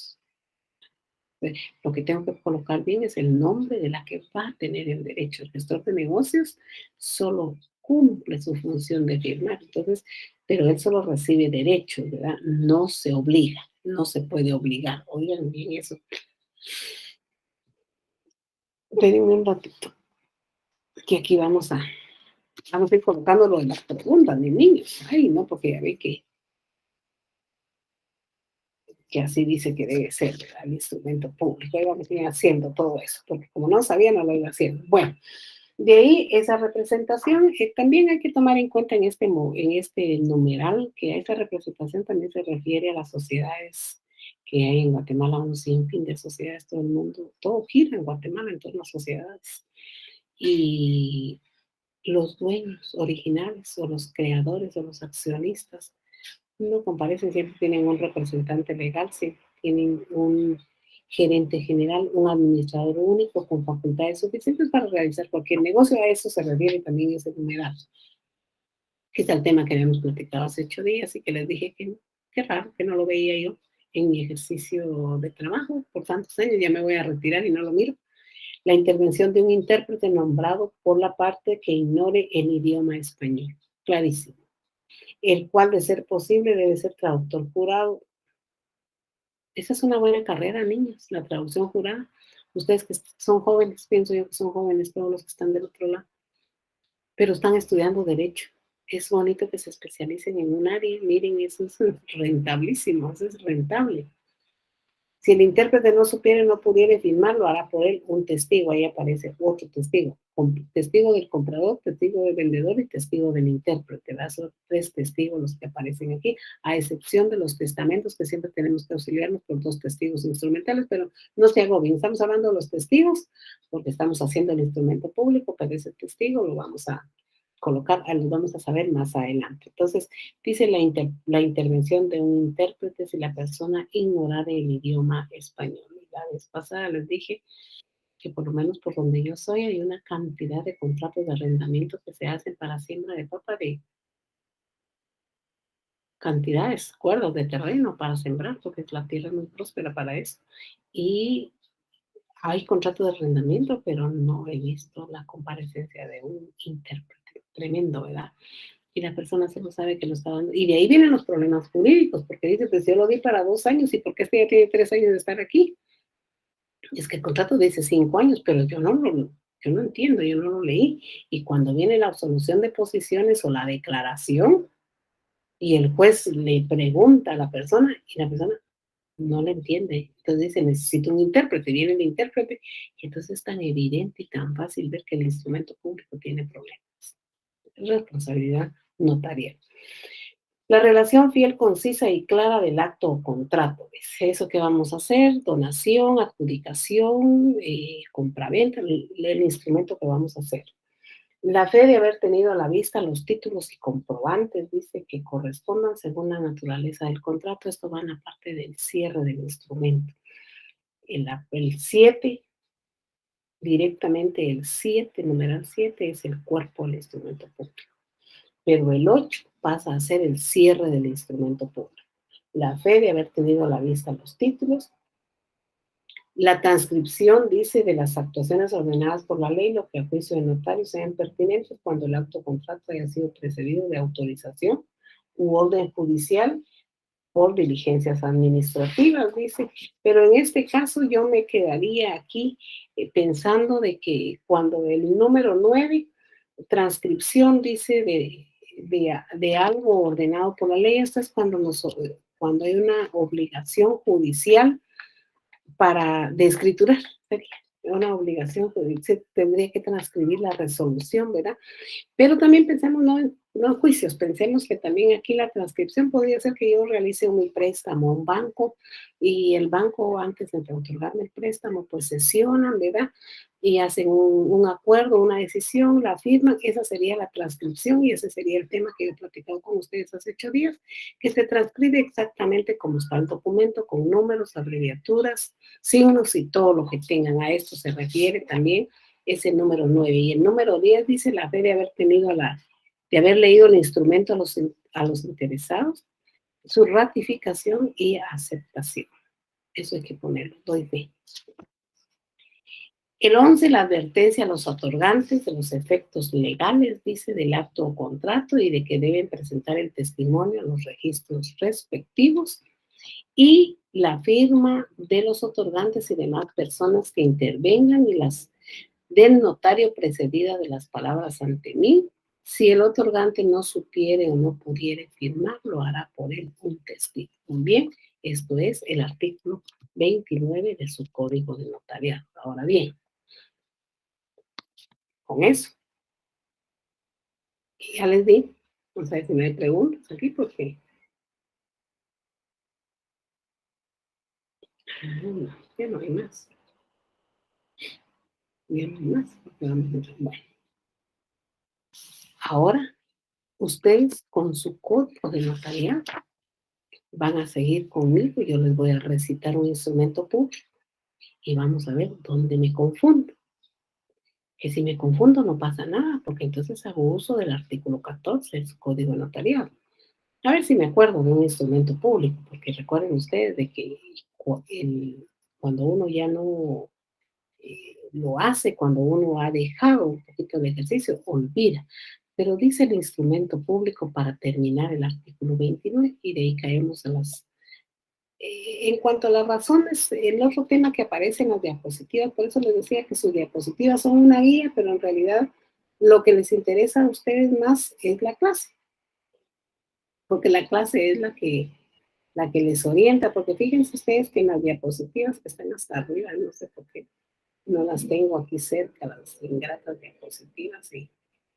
Speaker 1: Lo que tengo que colocar bien es el nombre de la que va a tener el derecho. El gestor de negocios solo cumple su función de firmar, entonces, pero él solo recibe derechos, ¿verdad? No se obliga, no se puede obligar. Oigan bien eso. Denme un ratito, que aquí vamos a ir colocando lo de las preguntas de niños. Ay, no, porque ya ve que así dice que debe ser, ¿verdad? El instrumento público. Ahí vamos a ir haciendo todo eso, porque como no sabía, no lo iba haciendo. Bueno, de ahí esa representación, también hay que tomar en cuenta en este numeral que esa representación también se refiere a las sociedades que hay en Guatemala, un sinfín de sociedades, todo el mundo, todo gira en Guatemala en torno a sociedades. y los dueños originales o los creadores o los accionistas no comparecen, siempre tienen un representante legal, siempre tienen un gerente general, un administrador único con facultades suficientes para realizar cualquier negocio. A eso se refiere también ese numeral, que es el tema que habíamos platicado hace 8 días y que les dije que qué raro que no lo veía yo en mi ejercicio de trabajo por tantos años. Ya me voy a retirar y no lo miro. La intervención de un intérprete nombrado por la parte que ignore el idioma español. Clarísimo. El cual, de ser posible, debe ser traductor jurado. Esa es una buena carrera, niños, la traducción jurada. Ustedes que son jóvenes, pienso yo que son jóvenes todos los que están del otro lado, pero están estudiando derecho. Es bonito que se especialicen en un área. Miren, eso es rentablísimo, eso es rentable. Si el intérprete no supiera y no pudiera firmar, lo hará por él un testigo. Ahí aparece otro testigo. Testigo del comprador, testigo del vendedor y testigo del intérprete. Son 3 testigos los que aparecen aquí, a excepción de los testamentos, que siempre tenemos que auxiliarnos por 2 testigos instrumentales, pero no se agobien. Estamos hablando de los testigos porque estamos haciendo el instrumento público, pero ese testigo lo vamos a colocar, lo vamos a saber más adelante. Entonces, dice la intervención de un intérprete si la persona ignorara el idioma español. Y la vez pasada les dije que por lo menos por donde yo soy hay una cantidad de contratos de arrendamiento que se hacen para siembra de papa, de cantidades, cuerdas de terreno para sembrar, porque la tierra es muy próspera para eso. Y hay contratos de arrendamiento, pero no he visto la comparecencia de un intérprete. Tremendo, ¿verdad? Y la persona solo sabe que lo está dando. Y de ahí vienen los problemas jurídicos, porque dice, pues yo lo di para 2 años, ¿y por qué este ya tiene 3 años de estar aquí? Es que el contrato dice 5 años, pero yo no entiendo, yo no lo leí. Y cuando viene la absolución de posiciones o la declaración, y el juez le pregunta a la persona, y la persona no le entiende. Entonces dice, necesito un intérprete, viene el intérprete, y entonces es tan evidente y tan fácil ver que el instrumento público tiene problemas. Responsabilidad notarial. La relación fiel, concisa y clara del acto o contrato. Es eso que vamos a hacer: donación, adjudicación, compraventa, el instrumento que vamos a hacer. La fe de haber tenido a la vista los títulos y comprobantes, dice, que correspondan según la naturaleza del contrato. Esto va en la parte del cierre del instrumento. El 7, directamente el 7, numeral 7, es el cuerpo del instrumento público. Pero el 8 pasa a ser el cierre del instrumento público. La fe de haber tenido a la vista los títulos, la transcripción, dice, de las actuaciones ordenadas por la ley, lo que a juicio de notario sean pertinentes cuando el acto contrato haya sido precedido de autorización u orden judicial por diligencias administrativas, dice. Pero en este caso yo me quedaría aquí pensando de que cuando el número 9, transcripción, dice, de algo ordenado por la ley, esto es cuando hay una obligación judicial de escriturar, sería una obligación judicial, tendría que transcribir la resolución, ¿verdad? Pero también pensemos no en juicios, pensemos que también aquí la transcripción podría ser que yo realice un préstamo a un banco y el banco, antes de otorgarme el préstamo, pues sesionan, ¿verdad? Y hacen un acuerdo, una decisión, la firman. Esa sería la transcripción y ese sería el tema que yo he platicado con ustedes hace 8 días, que se transcribe exactamente como está el documento, con números, abreviaturas, signos y todo lo que tengan. A esto se refiere también es el número 9. Y el número 10 dice la fe de haber tenido de haber leído el instrumento a los interesados, su ratificación y aceptación. Eso hay que ponerlo, doy fe. El 11, la advertencia a los otorgantes de los efectos legales, dice, del acto o contrato y de que deben presentar el testimonio a los registros respectivos, y la firma de los otorgantes y demás personas que intervengan y las del notario precedida de las palabras ante mí. Si el otorgante no supiere o no pudiere firmar, lo hará por él un testigo. Bien, esto es el artículo 29 de su código de notariado. Ahora bien, con eso, ya les di, no sé si no hay preguntas aquí porque no, ya no hay más. Bien, no hay más, porque vamos a entrar. Bueno, ahora ustedes con su código de notariado van a seguir conmigo. Yo les voy a recitar un instrumento público y vamos a ver dónde me confundo. Que si me confundo no pasa nada, porque entonces hago uso del artículo 14 del código notariado. A ver si me acuerdo de un instrumento público, porque recuerden ustedes de que cuando uno ya no lo hace, cuando uno ha dejado un poquito de ejercicio, olvida. Pero dice el instrumento público para terminar el artículo 29 y de ahí caemos a las... en cuanto a las razones, el otro tema que aparece en las diapositivas, por eso les decía que sus diapositivas son una guía, pero en realidad lo que les interesa a ustedes más es la clase, porque la clase es la que les orienta, porque fíjense ustedes que en las diapositivas que están hasta arriba, no sé por qué, no las tengo aquí cerca, las ingratas diapositivas, y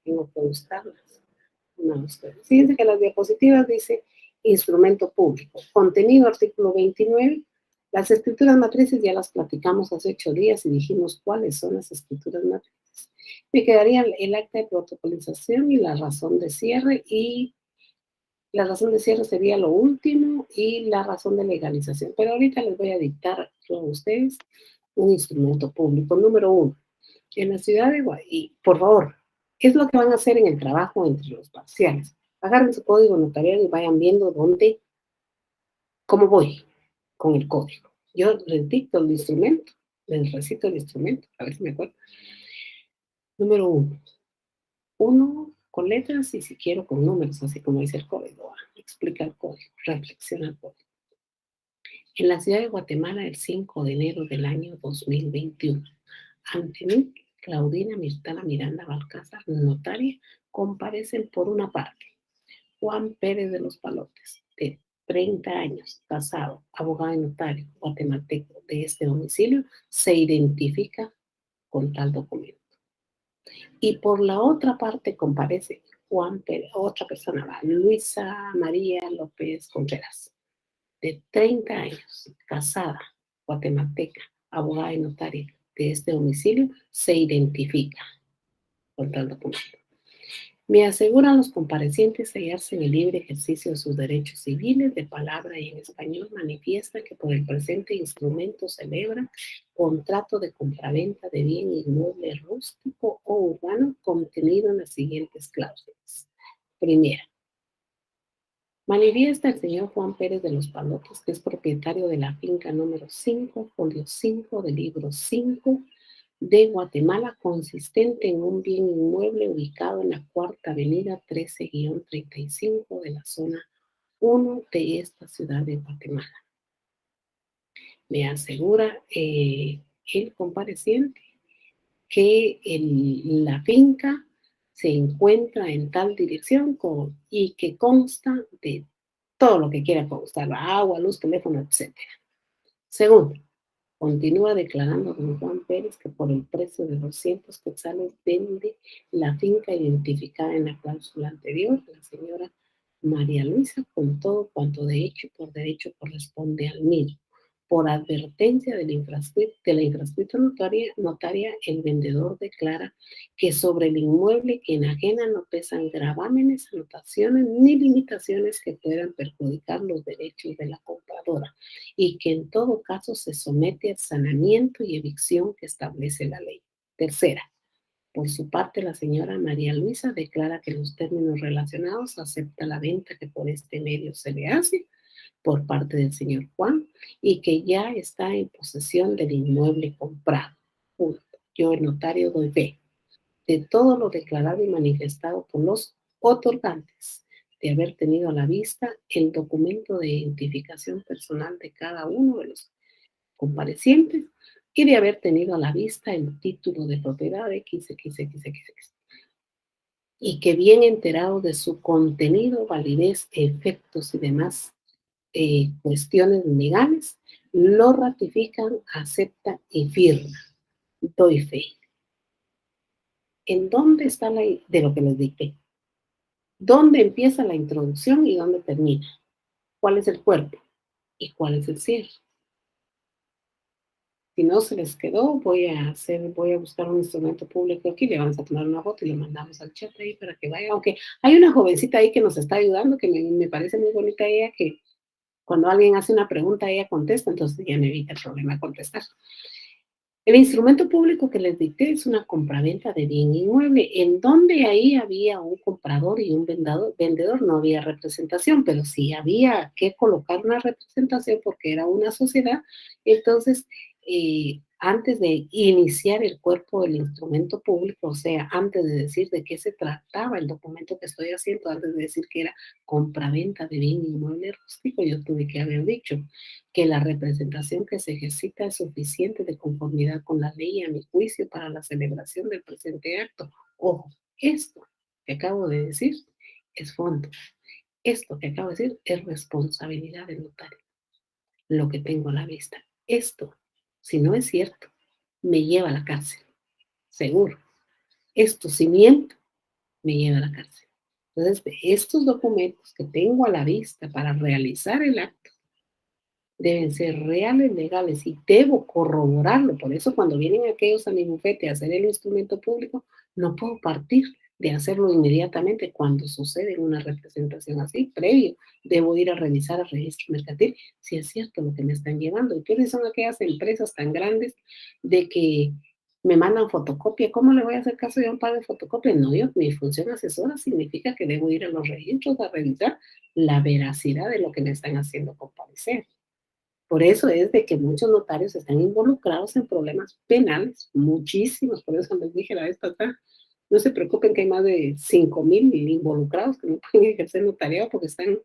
Speaker 1: tengo que buscarlas. No, fíjense que las diapositivas dice instrumento público, contenido artículo 29, las escrituras matrices ya las platicamos hace 8 días y dijimos cuáles son las escrituras matrices. Me quedaría el acta de protocolización y la razón de cierre, y la razón de cierre sería lo último, y la razón de legalización. Pero ahorita les voy a dictar a ustedes un instrumento público. Número 1, en la ciudad de Guay, por favor, ¿qué es lo que van a hacer en el trabajo entre los parciales? Agarren su código notarial y vayan viendo cómo voy con el código. Yo les dicto el instrumento, les recito el instrumento, a ver si me acuerdo. Número 1, uno con letras y si quiero con números, así como dice el código. Explica el código, reflexiona el código. En la ciudad de Guatemala, el 5 de enero del año 2021, ante mí, Claudina Mirtala Miranda Balcázar, notaria, comparecen por una parte Juan Pérez de los Palotes, de 30 años, casado, abogado y notario, guatemalteco de este domicilio, se identifica con tal documento. Y por la otra parte comparece Juan Pérez, otra persona, Luisa María López Contreras, de 30 años, casada, guatemalteca, abogada y notaria de este domicilio, se identifica con tal documento. Me aseguran los comparecientes hallarse en el libre ejercicio de sus derechos civiles, de palabra y en español manifiesta que por el presente instrumento celebra contrato de compraventa de bien inmueble rústico o urbano contenido en las siguientes cláusulas. Primera, manifiesta el señor Juan Pérez de los Palotes, que es propietario de la finca número 5, folio 5 del libro 5 de Guatemala, consistente en un bien inmueble ubicado en la Cuarta Avenida 13-35 de la zona 1 de esta ciudad de Guatemala. Me asegura el compareciente que la finca se encuentra en tal dirección y que consta de todo lo que quiera constar, agua, luz, teléfono, etc. Segundo, continúa declarando don Juan Pérez que por el precio de 200 quetzales vende la finca identificada en la cláusula anterior, la señora María Luisa, con todo cuanto de hecho y por derecho corresponde al mismo. Por advertencia de la infrascripta notaria, el vendedor declara que sobre el inmueble que enajena no pesan gravámenes, anotaciones ni limitaciones que puedan perjudicar los derechos de la compradora, y que en todo caso se somete al sanamiento y evicción que establece la ley. Tercera, por su parte, la señora María Luisa declara que en los términos relacionados acepta la venta que por este medio se le hace por parte del señor Juan y que ya está en posesión del inmueble comprado. Punto. Yo, el notario, doy fe de todo lo declarado y manifestado por los otorgantes, de haber tenido a la vista el documento de identificación personal de cada uno de los comparecientes y de haber tenido a la vista el título de propiedad XXXXX, y que bien enterado de su contenido, validez, efectos y demás cuestiones legales, lo ratifican, acepta y firma. Doy fe. ¿En dónde está de lo que les dicté? ¿Dónde empieza la introducción y dónde termina? ¿Cuál es el cuerpo y cuál es el cierre? Si no se les quedó, voy a buscar un instrumento público aquí, le vamos a tomar una foto y le mandamos al chat ahí para que vaya. Aunque hay una jovencita ahí que nos está ayudando, que me parece muy bonita ella, que cuando alguien hace una pregunta, ella contesta, entonces ya me evita el problema de contestar. El instrumento público que les dicté es una compraventa de bien inmueble, en donde ahí había un comprador y un vendedor, no había representación, pero sí había que colocar una representación porque era una sociedad. Entonces, antes de iniciar el cuerpo del instrumento público, o sea, antes de decir de qué se trataba el documento que estoy haciendo, antes de decir que era compraventa de bien inmueble rústico, yo tuve que haber dicho que la representación que se ejercita es suficiente de conformidad con la ley a mi juicio para la celebración del presente acto. Ojo, esto que acabo de decir es fondo. Esto que acabo de decir es responsabilidad del notario, lo que tengo a la vista. Esto, si no es cierto, me lleva a la cárcel, seguro. Esto, si miento, me lleva a la cárcel. Entonces, de estos documentos que tengo a la vista para realizar el acto, deben ser reales, legales y debo corroborarlo. Por eso cuando vienen aquellos a mi bufete a hacer el instrumento público, no puedo partir de hacerlo inmediatamente cuando sucede una representación así, previo. Debo ir a revisar el registro mercantil si es cierto lo que me están llevando. ¿Y qué son aquellas empresas tan grandes de que me mandan fotocopia? ¿Cómo le voy a hacer caso yo a un par de fotocopias? No, yo, mi función asesora significa que debo ir a los registros a revisar la veracidad de lo que me están haciendo comparecer. Por eso es de que muchos notarios están involucrados en problemas penales, muchísimos. Por eso les dije la vez pasada, no se preocupen que hay más de 5,000 involucrados que no pueden ejercer notariado porque están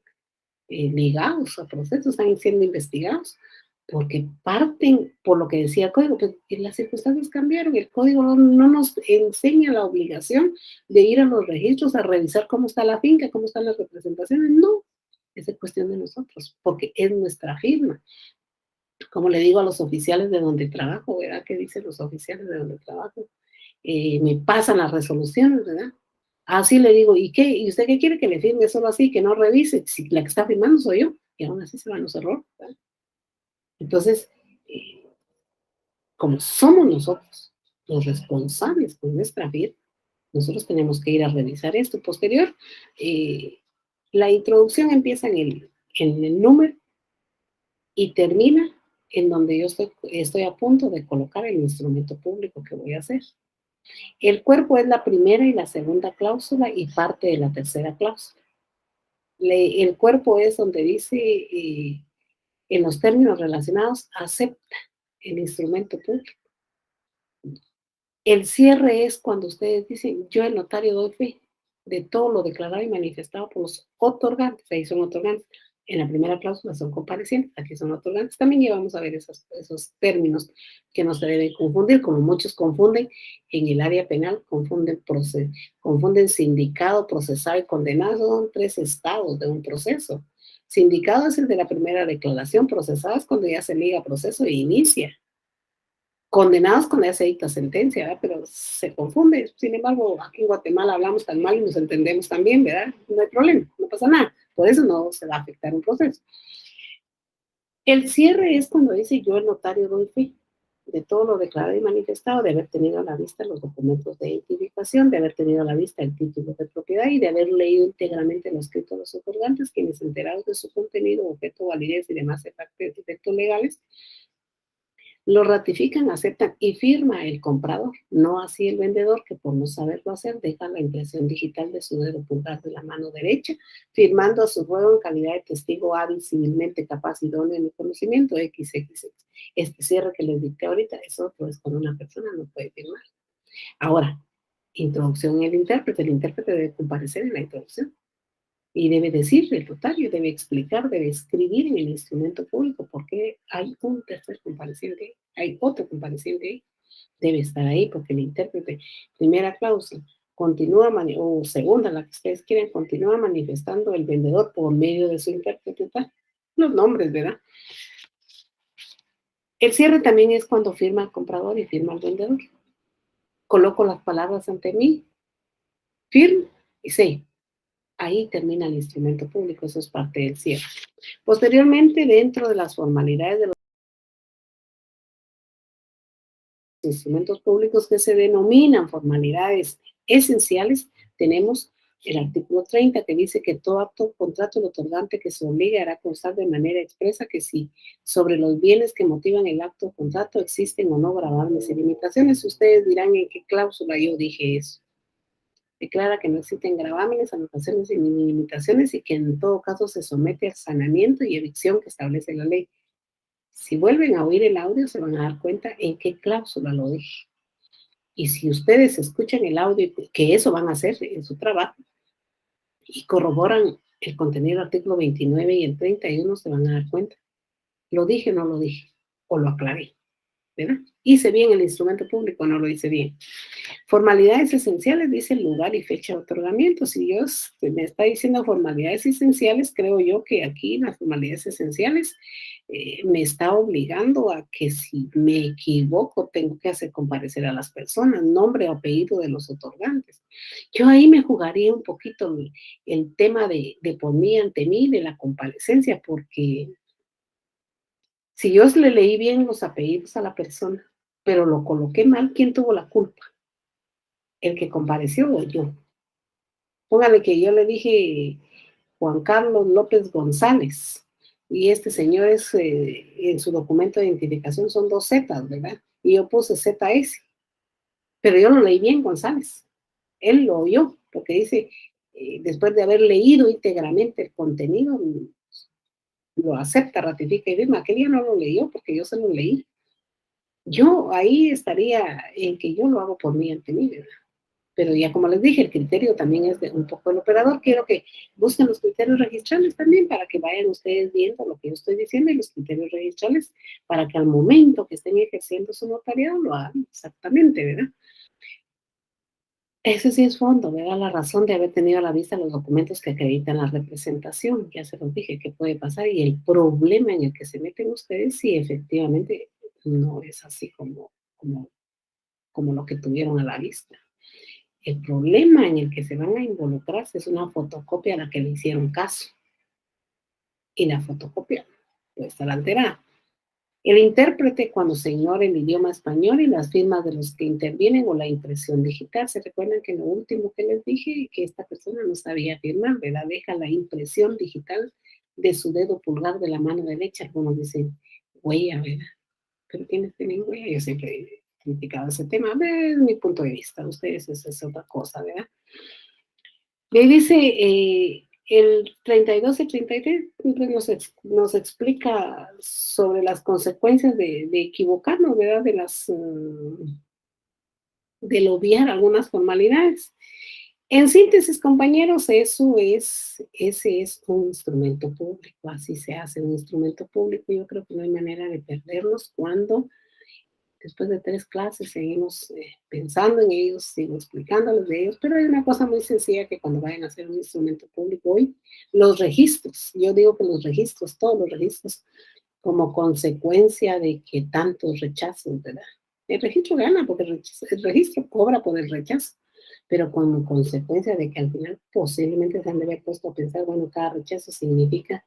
Speaker 1: ligados a procesos, están siendo investigados, porque parten por lo que decía el código, pues las circunstancias cambiaron, el código no nos enseña la obligación de ir a los registros a revisar cómo está la finca, cómo están las representaciones, no, es cuestión de nosotros, porque es nuestra firma. Como le digo a los oficiales de donde trabajo, ¿verdad? ¿Qué dicen los oficiales de donde trabajo? Me pasan las resoluciones, ¿verdad? Así le digo, ¿y qué? ¿Y usted qué quiere que le firme solo así, que no revise? Si la que está firmando soy yo, y aún así se van los errores, ¿verdad? Entonces, eh, como somos nosotros los responsables con nuestra firma, nosotros tenemos que ir a revisar esto. Posterior, eh, la introducción empieza en el número y termina en donde yo estoy a punto de colocar el instrumento público que voy a hacer. El cuerpo es la primera y la segunda cláusula y parte de la tercera cláusula. El cuerpo es donde dice, en los términos relacionados, acepta el instrumento público. El cierre es cuando ustedes dicen, yo el notario doy fe de todo lo declarado y manifestado por los otorgantes. Ahí son otorgantes. En la primera cláusula son comparecientes, aquí son otorgantes. También llevamos a ver esos términos que no se deben confundir, como muchos confunden en el área penal, confunden sindicado, procesado y condenado. Son 3 estados de un proceso. Sindicado es el de la primera declaración, procesado es cuando ya se liga proceso e inicia. Condenados cuando ya se dicta sentencia, ¿verdad? Pero se confunde. Sin embargo, aquí en Guatemala hablamos tan mal y nos entendemos tan bien, ¿verdad? No hay problema, no pasa nada. Por eso no se va a afectar un proceso. El cierre es cuando dice yo, el notario, doy fe de todo lo declarado y manifestado, de haber tenido a la vista los documentos de identificación, de haber tenido a la vista el título de propiedad y de haber leído íntegramente lo escrito de los otorgantes, quienes enterados de su contenido, objeto, validez y demás efectos legales, lo ratifican, aceptan y firma el comprador, no así el vendedor que por no saberlo hacer deja la impresión digital de su dedo pulgar de la mano derecha, firmando a su juego en calidad de testigo hábil, civilmente capaz, idóneo en el conocimiento, XXX. Este cierre que les dicté ahorita es otro, es cuando una persona no puede firmar. Ahora, introducción el intérprete debe comparecer en la introducción. Y debe decir el notario, debe explicar, debe escribir en el instrumento público porque hay un tercer compareciente, hay otro compareciente, debe estar ahí porque el intérprete, primera cláusula, continúa, o segunda, la que ustedes quieren, continúa manifestando el vendedor por medio de su intérprete, los nombres, ¿verdad? El cierre también es cuando firma el comprador y firma el vendedor. Coloco las palabras ante mí, firmo y sello. Ahí termina el instrumento público, eso es parte del cierre. Posteriormente, dentro de las formalidades de los instrumentos públicos que se denominan formalidades esenciales, tenemos el artículo 30 que dice que todo acto o contrato del otorgante que se obligue hará constar de manera expresa que si sobre los bienes que motivan el acto o contrato existen o no gravames y limitaciones. Ustedes dirán en qué cláusula yo dije eso. Declara que no existen gravámenes, anotaciones ni limitaciones y que en todo caso se somete al saneamiento y evicción que establece la ley. Si vuelven a oír el audio se van a dar cuenta en qué cláusula lo dije. Y si ustedes escuchan el audio, que eso van a hacer en su trabajo, y corroboran el contenido del artículo 29 y el 31, se van a dar cuenta. ¿Lo dije o no lo dije? O lo aclaré, ¿verdad? ¿Hice bien el instrumento público o no lo hice bien? Formalidades esenciales, dice el lugar y fecha de otorgamiento. Si Dios me está diciendo formalidades esenciales, creo yo que aquí las formalidades esenciales me está obligando a que si me equivoco tengo que hacer comparecer a las personas, nombre o apellido de los otorgantes. Yo ahí me jugaría un poquito el tema de por mí ante mí, de la comparecencia, porque si yo le leí bien los apellidos a la persona, pero lo coloqué mal, ¿quién tuvo la culpa? ¿El que compareció o yo? Póngale que yo le dije Juan Carlos López González y este señor es, en su documento de identificación son dos Zetas, ¿verdad? Y yo puse ZS, pero yo lo leí bien González. Él lo oyó, porque dice, después de haber leído íntegramente el contenido, lo acepta, ratifica y firma. Aquel día no lo leyó porque yo se lo leí. Yo ahí estaría en que yo lo hago por mí ante mí, ¿verdad? Pero ya como les dije, el criterio también es de un poco el operador. Quiero que busquen los criterios registrales también para que vayan ustedes viendo lo que yo estoy diciendo y los criterios registrales para que al momento que estén ejerciendo su notariado lo hagan exactamente, ¿verdad? Ese sí es fondo, ¿verdad? La razón de haber tenido a la vista los documentos que acreditan la representación. Ya se los dije qué puede pasar y el problema en el que se meten ustedes si efectivamente no es así como lo que tuvieron a la vista. El problema en el que se van a involucrarse es una fotocopia a la que le hicieron caso. Y la fotocopia puede estar alterada. El intérprete cuando se ignora el idioma español y las firmas de los que intervienen o la impresión digital. ¿Se recuerdan que lo último que les dije, que esta persona no sabía firmar, ¿verdad? Deja la impresión digital de su dedo pulgar de la mano derecha. Algunos dicen huella, ¿verdad? Pero ¿quiénes tienen huella? Yo siempre he criticado ese tema. Es mi punto de vista. Ustedes, eso es otra cosa, ¿verdad? Y ahí dice el 32 y 33 siempre nos explica sobre las consecuencias de equivocarnos, ¿verdad? Del obviar algunas formalidades. En síntesis, compañeros, ese es un instrumento público, así se hace un instrumento público. Yo creo que no hay manera de perderlos cuando después de 3 clases seguimos pensando en ellos, sigo explicándoles de ellos, pero hay una cosa muy sencilla que cuando vayan a hacer un instrumento público hoy, los registros, yo digo que los registros, todos los registros, como consecuencia de que tantos rechazos, ¿verdad? El registro gana porque el registro cobra por el rechazo, pero como consecuencia de que al final posiblemente se han de haber puesto a pensar, bueno, cada rechazo significa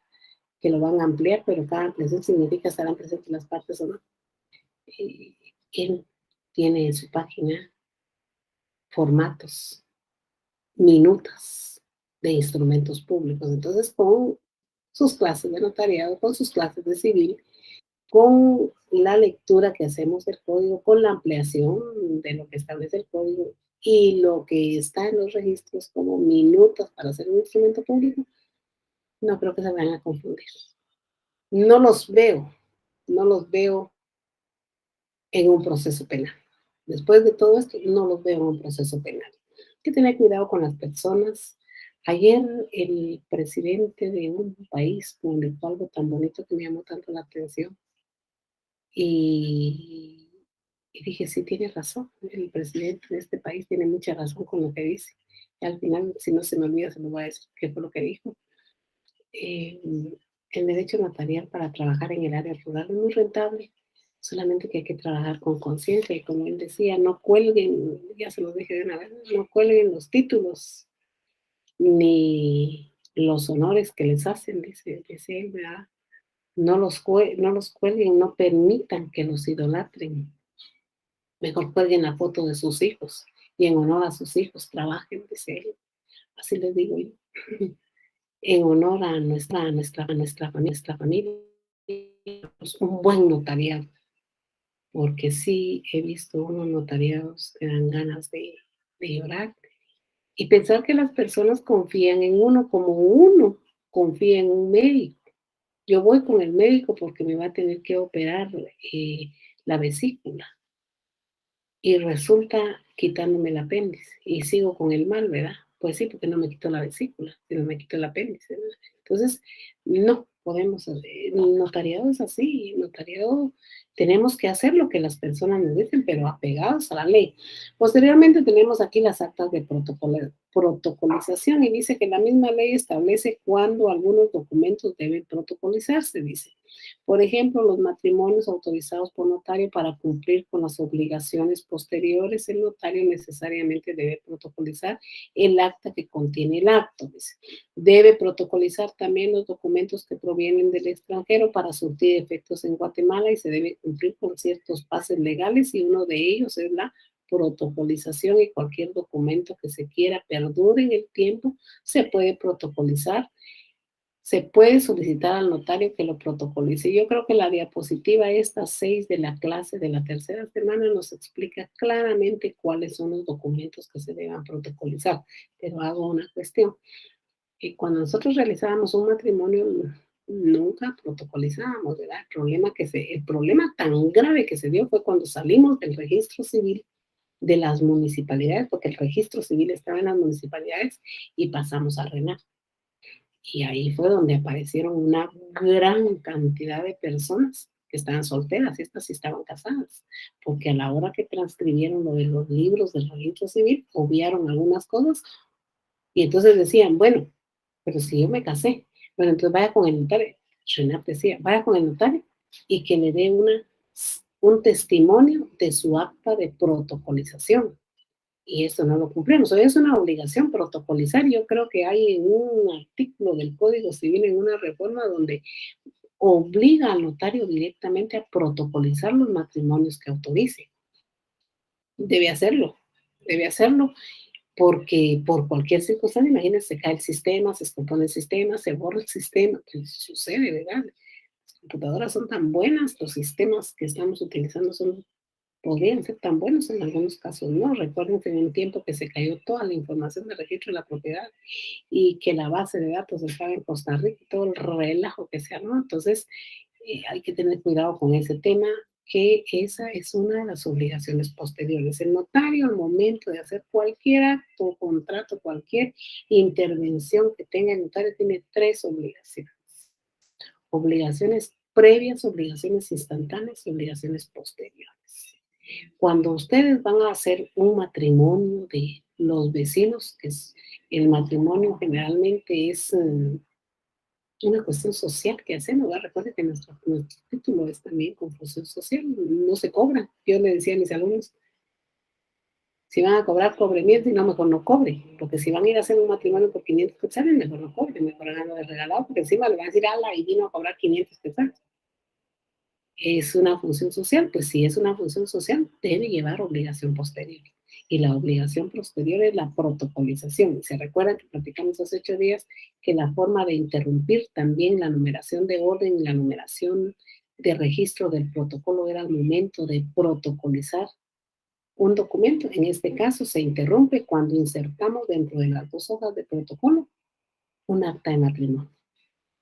Speaker 1: que lo van a ampliar, pero cada ampliación significa estarán presentes las partes o no. Él tiene en su página formatos, minutas de instrumentos públicos. Entonces, con sus clases de notariado, con sus clases de civil, con la lectura que hacemos del código, con la ampliación de lo que establece el código y lo que está en los registros como minutos para hacer un instrumento público, no creo que se vayan a confundir. No los veo, no los veo en un proceso penal. Después de todo esto, no los veo en un proceso penal. Hay que tener cuidado con las personas. Ayer el presidente de un país publicó algo tan bonito que me llamó tanto la atención. Y, y dije, sí, tiene razón. El presidente de este país tiene mucha razón con lo que dice. Y al final, si no se me olvida, se lo voy a decir qué fue lo que dijo. Eh, el derecho notarial para trabajar en el área rural es muy rentable, solamente que hay que trabajar con conciencia y como él decía, no cuelguen, ya se lo dije de una vez, no cuelguen los títulos ni los honores que les hacen, dice él, ¿verdad? No los cuelguen, no permitan que los idolatren. Mejor cuelguen la foto de sus hijos y en honor a sus hijos trabajen, dice él. Así les digo yo. En honor a nuestra familia, pues, un buen notariado, porque sí he visto unos notariados que dan ganas de llorar y pensar que las personas confían en uno como uno confía en un médico. Yo voy con el médico porque me va a tener que operar la vesícula y resulta quitándome el apéndice y sigo con el mal, ¿verdad? Pues sí, porque no me quito la vesícula, sino me quito el apéndice, ¿verdad? Entonces, no podemos, notariado es así, notariado tenemos que hacer lo que las personas nos dicen, pero apegados a la ley. Posteriormente tenemos aquí las actas de protocolización y dice que la misma ley establece cuándo algunos documentos deben protocolizarse, dice. Por ejemplo, los matrimonios autorizados por notario para cumplir con las obligaciones posteriores, el notario necesariamente debe protocolizar el acta que contiene el acto. Dice. Debe protocolizar también los documentos que provienen del extranjero para surtir efectos en Guatemala y se debe cumplir con ciertos pases legales y uno de ellos es la protocolización y cualquier documento que se quiera perdure en el tiempo se puede protocolizar, se puede solicitar al notario que lo protocolice. Yo creo que la diapositiva esta 6 de la clase de la tercera semana nos explica claramente cuáles son los documentos que se deban protocolizar. Pero hago una cuestión. Y cuando nosotros realizábamos un matrimonio, nunca protocolizábamos, ¿verdad? El problema tan grave que se dio fue cuando salimos del registro civil de las municipalidades, porque el registro civil estaba en las municipalidades y pasamos a RENAC. Y ahí fue donde aparecieron una gran cantidad de personas que estaban solteras, y estas sí estaban casadas, porque a la hora que transcribieron lo de los libros del registro civil, obviaron algunas cosas, y entonces decían, bueno, pero si yo me casé, bueno, entonces vaya con el notario. Renat decía, vaya con el notario y que le dé un testimonio de su acta de protocolización y eso no lo cumplimos. Hoy es una obligación protocolizar. Yo creo que hay en un artículo del Código Civil, en una reforma, donde obliga al notario directamente a protocolizar los matrimonios que autorice. Debe hacerlo porque por cualquier circunstancia, imagínense, se cae el sistema, se descompone el sistema, se borra el sistema, que sucede, ¿verdad? Las computadoras son tan buenas, los sistemas que estamos utilizando podrían ser tan buenos en algunos casos, ¿no? Recuerden en un tiempo que se cayó toda la información del registro de la propiedad y que la base de datos estaba en Costa Rica y todo el relajo que se armó. Entonces, hay que tener cuidado con ese tema, que esa es una de las obligaciones posteriores. El notario, al momento de hacer cualquier acto, contrato, cualquier intervención que tenga el notario, tiene tres obligaciones. Obligaciones previas, obligaciones instantáneas y obligaciones posteriores. Cuando ustedes van a hacer un matrimonio de los vecinos, que es el matrimonio generalmente es una cuestión social que hacemos, ¿verdad? Recuerden que nuestro título es también con función social, no se cobra. Yo le decía a mis alumnos, si van a cobrar, cobre bien, si no, mejor no cobre, porque si van a ir a hacer un matrimonio por 500 quetzales, mejor no cobre, mejor háganlo de regalado, porque encima le van a decir, ala, y vino a cobrar 500 quetzales. Es una función social, pues si es una función social, debe llevar obligación posterior. Y la obligación posterior es la protocolización. Se recuerdan que platicamos hace 8 días que la forma de interrumpir también la numeración de orden y la numeración de registro del protocolo era el momento de protocolizar un documento. En este caso se interrumpe cuando insertamos dentro de las 2 hojas de protocolo un acta de matrimonio.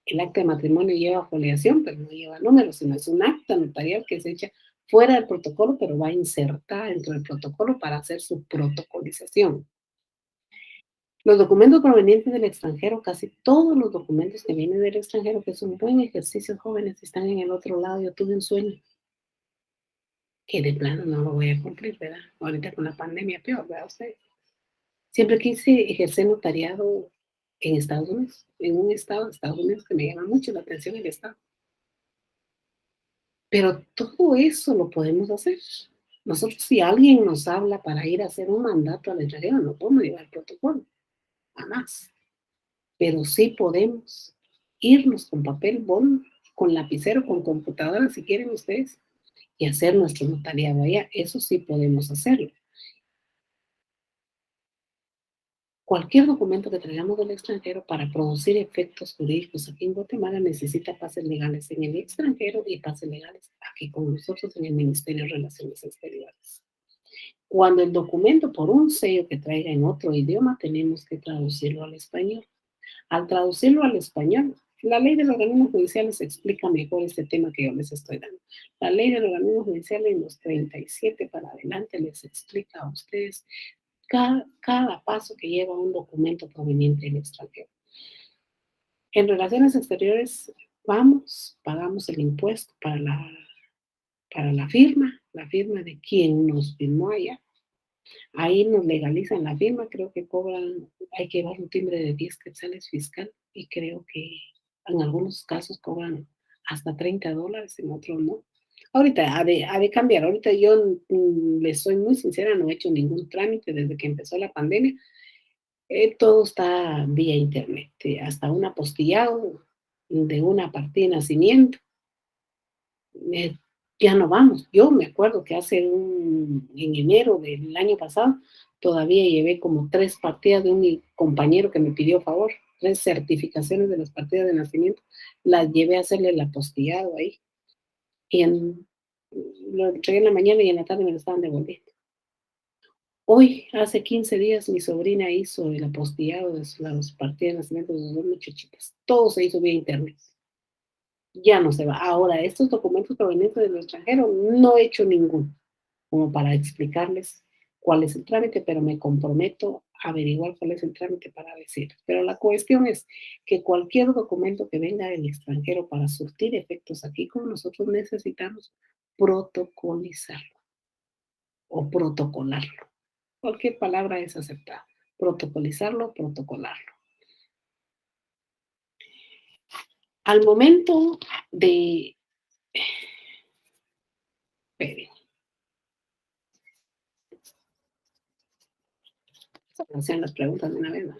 Speaker 1: El acta de matrimonio lleva foliación, pero no lleva números, sino es un acta notarial que se echa fuera del protocolo, pero va insertada dentro del protocolo para hacer su protocolización. Los documentos provenientes del extranjero, casi todos los documentos que vienen del extranjero, que es un buen ejercicio, jóvenes, están en el otro lado. Yo tuve un sueño que de plano no lo voy a cumplir, ¿verdad? Ahorita con la pandemia, peor, ¿verdad usted? Siempre quise ejercer notariado en Estados Unidos, en un estado de Estados Unidos que me llama mucho la atención el estado. Pero todo eso lo podemos hacer. Nosotros, si alguien nos habla para ir a hacer un mandato al extranjero, no podemos llevar protocolo, jamás. Pero sí podemos irnos con papel bond, con lapicero, con computadora, si quieren ustedes, y hacer nuestro notariado allá. Eso sí podemos hacerlo. Cualquier documento que traigamos del extranjero para producir efectos jurídicos aquí en Guatemala necesita pases legales en el extranjero y pases legales aquí con nosotros en el Ministerio de Relaciones Exteriores. Cuando el documento, por un sello que traiga en otro idioma, tenemos que traducirlo al español. Al traducirlo al español, la ley del organismo judicial les explica mejor este tema que yo les estoy dando. La ley del organismo judicial en los 37 para adelante les explica a ustedes cada paso que lleva un documento proveniente del extranjero. En relaciones exteriores, vamos, pagamos el impuesto para la firma de quien nos firmó allá. Ahí nos legalizan la firma, creo que cobran, hay que llevar un timbre de 10 quetzales fiscal y creo que en algunos casos cobran hasta $30, en otros no. Ahorita ha de cambiar, ahorita yo les soy muy sincera, no he hecho ningún trámite desde que empezó la pandemia, todo está vía internet, hasta un apostillado de una partida de nacimiento, eh, ya no vamos. Yo me acuerdo que en enero del año pasado todavía llevé como 3 partidas de un compañero que me pidió favor, 3 certificaciones de las partidas de nacimiento, las llevé a hacerle el apostillado ahí. Y lo entregué en la mañana y en la tarde me lo estaban devolviendo. Hoy, hace 15 días, mi sobrina hizo el apostillado de las partidas de nacimiento de sus 2 muchachitas. Todo se hizo vía internet. Ya no se va. Ahora, estos documentos provenientes del extranjero, no he hecho ninguno, como para explicarles cuál es el trámite, pero me comprometo a averiguar cuál es el trámite para decir. Pero la cuestión es que cualquier documento que venga del extranjero para surtir efectos aquí con nosotros necesitamos protocolizarlo o protocolarlo. Cualquier palabra es aceptada. Protocolizarlo, protocolarlo. Al momento de... Esperen. Hacían las preguntas de una vez, ¿no?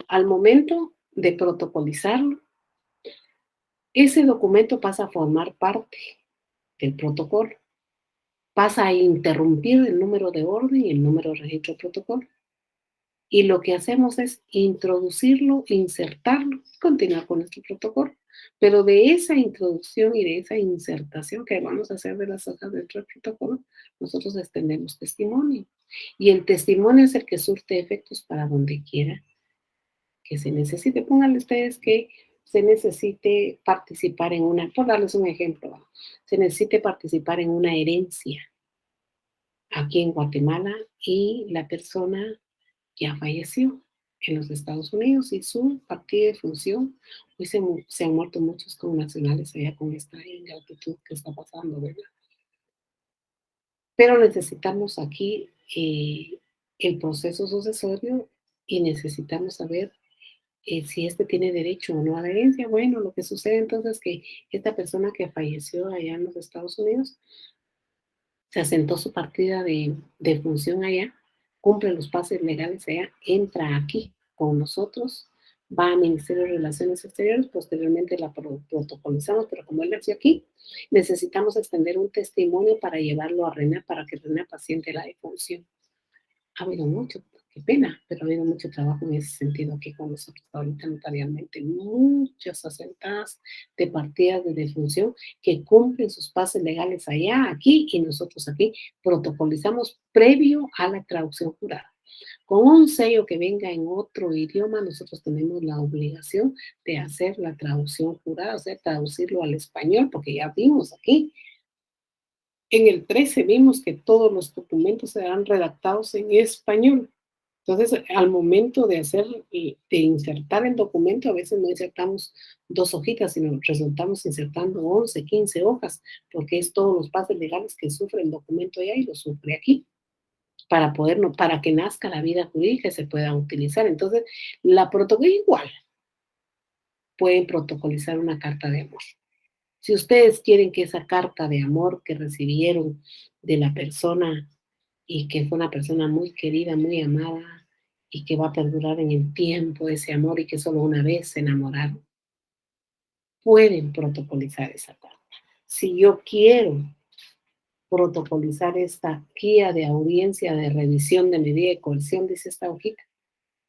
Speaker 1: Al momento de protocolizarlo, ese documento pasa a formar parte del protocolo, pasa a interrumpir el número de orden y el número de registro de protocolo. Y lo que hacemos es introducirlo, insertarlo y continuar con nuestro protocolo. Pero de esa introducción y de esa insertación que vamos a hacer de las hojas dentro del protocolo, nosotros extendemos testimonio. Y el testimonio es el que surte efectos para donde quiera que se necesite. Pónganle ustedes que se necesite participar en una, por darles un ejemplo, se necesite participar en una herencia aquí en Guatemala y la persona ya falleció en los Estados Unidos y su partida de función, hoy se han muerto muchos connacionales allá con esta ingratitud que está pasando, ¿verdad? Pero necesitamos aquí el proceso sucesorio y necesitamos saber si este tiene derecho o no a la herencia. Bueno, lo que sucede entonces es que esta persona que falleció allá en los Estados Unidos se asentó su partida de función allá, cumple los pases legales allá, entra aquí con nosotros, va al Ministerio de Relaciones Exteriores, posteriormente la protocolizamos, pero como él nació aquí, necesitamos extender un testimonio para llevarlo a RENA para que RENA paciente la defunción. Ha habido mucho, qué pena, pero ha habido mucho trabajo en ese sentido aquí con nosotros ahorita notarialmente. Muchas asentadas de partidas de defunción que cumplen sus pases legales allá, aquí y nosotros aquí protocolizamos previo a la traducción jurada. Con un sello que venga en otro idioma, nosotros tenemos la obligación de hacer la traducción jurada, o sea, traducirlo al español, porque ya vimos aquí en el 13 vimos que todos los documentos serán redactados en español. Entonces, al momento de insertar el documento, a veces no insertamos 2 hojitas, sino resultamos insertando 11, 15 hojas, porque es todos los pasos legales que sufre el documento allá y lo sufre aquí, para que nazca la vida jurídica y se pueda utilizar. Entonces, la protocolo igual, pueden protocolizar una carta de amor. Si ustedes quieren que esa carta de amor que recibieron de la persona y que fue una persona muy querida, muy amada y que va a perdurar en el tiempo ese amor y que solo una vez se enamoraron, pueden protocolizar esa carta. Si yo quiero protocolizar esta guía de audiencia de revisión de medida de coerción, dice esta hojita.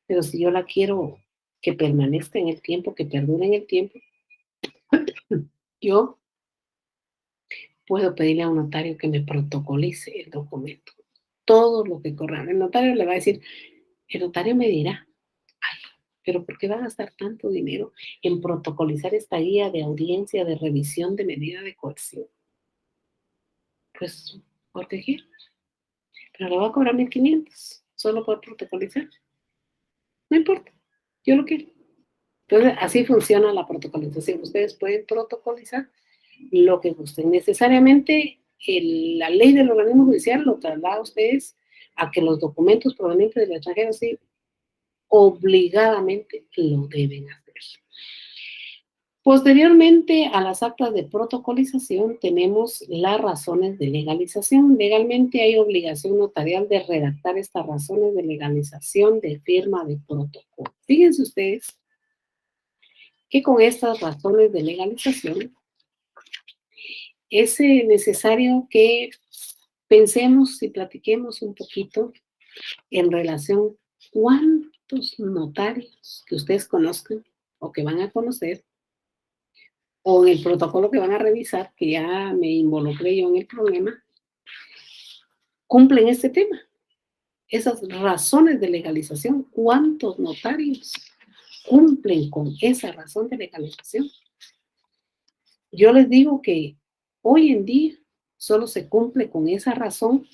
Speaker 1: Pero si yo la quiero que permanezca en el tiempo, que perdure en el tiempo, yo puedo pedirle a un notario que me protocolice el documento. Todo lo que corra. El notario le va a decir, el notario me dirá, ay, pero ¿por qué va a gastar tanto dinero en protocolizar esta guía de audiencia de revisión de medida de coerción? Pues, porque quiero. Pero le va a cobrar 1.500 solo por protocolizar. No importa, yo lo quiero. Entonces, así funciona la protocolización. Ustedes pueden protocolizar lo que gusten. Necesariamente, la ley del organismo judicial lo traslada a ustedes a que los documentos provenientes del extranjero sí obligadamente lo deben hacer. Posteriormente a las actas de protocolización tenemos las razones de legalización. Legalmente hay obligación notarial de redactar estas razones de legalización de firma de protocolo. Fíjense ustedes que con estas razones de legalización es necesario que pensemos y platiquemos un poquito en relación cuántos notarios que ustedes conozcan o que van a conocer o en el protocolo que van a revisar, que ya me involucré yo en el problema, cumplen este tema. Esas razones de legalización, ¿cuántos notarios cumplen con esa razón de legalización? Yo les digo que hoy en día solo se cumple con esa razón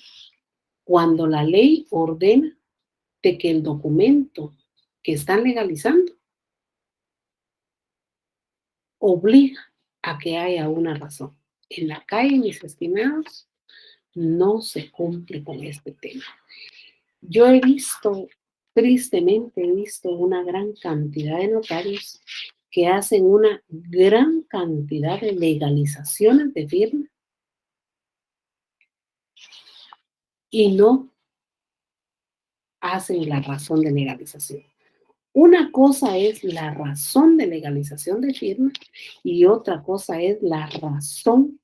Speaker 1: cuando la ley ordena de que el documento que están legalizando obliga a que haya una razón. En la calle, mis estimados, no se cumple con este tema. Yo he visto, tristemente he visto una gran cantidad de notarios que hacen una gran cantidad de legalizaciones de firma y no hacen la razón de legalización. Una cosa es la razón de legalización de firma y otra cosa es la razón.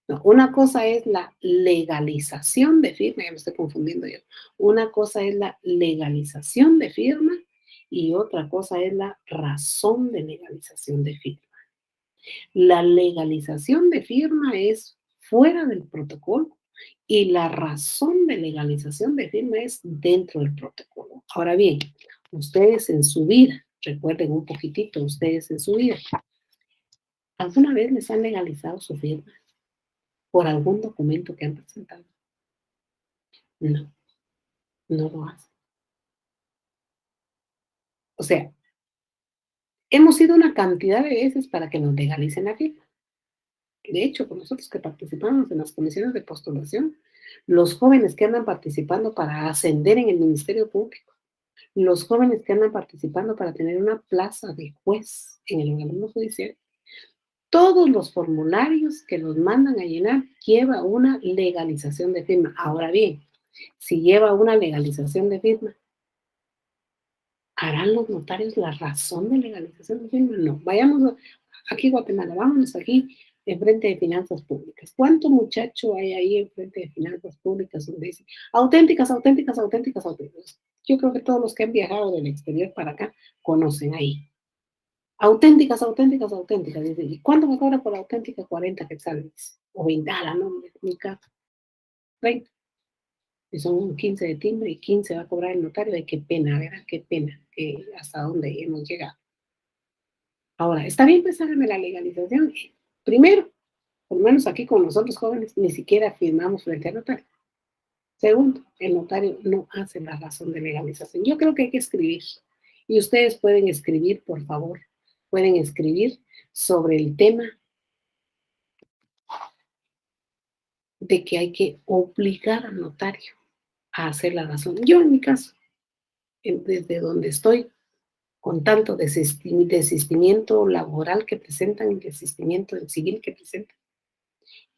Speaker 1: No, una cosa es la legalización de firma, ya me estoy confundiendo yo. Una cosa es la legalización de firma y otra cosa es la razón de legalización de firma. La legalización de firma es fuera del protocolo y la razón de legalización de firma es dentro del protocolo. Ahora bien, ustedes en su vida, recuerden un poquitito, ustedes en su vida, ¿alguna vez les han legalizado su firma por algún documento que han presentado? No, no lo hacen. O sea, hemos ido una cantidad de veces para que nos legalicen la firma. De hecho, con nosotros que participamos en las comisiones de postulación, los jóvenes que andan participando para ascender en el Ministerio Público, los jóvenes que andan participando para tener una plaza de juez en el organismo judicial, todos los formularios que los mandan a llenar lleva una legalización de firma. Ahora bien, si lleva una legalización de firma, ¿harán los notarios la razón de legalización de firma? No. Vayamos aquí, Guatemala, vámonos aquí enfrente de finanzas públicas. ¿Cuánto muchacho hay ahí enfrente de finanzas públicas donde dice auténticas, auténticas, auténticas, auténticas? Yo creo que todos los que han viajado del exterior para acá conocen ahí. Auténticas, auténticas, auténticas. Dice, ¿y cuánto me cobra por auténtica? 40 quetzales. O 20, no, mi caso. 30. Y son 15 de timbre y 15 va a cobrar el notario. De qué pena, ¿verdad? Qué pena, que hasta dónde hemos llegado. Ahora, está bien pensar en la legalización. Primero, por lo menos aquí con nosotros jóvenes, ni siquiera firmamos frente al notario. Segundo, el notario no hace la razón de legalización. Yo creo que hay que escribir. Y ustedes pueden escribir, por favor, pueden escribir sobre el tema de que hay que obligar al notario a hacer la razón. Yo en mi caso, desde donde estoy, con tanto desistimiento laboral que presentan y desistimiento civil que presentan,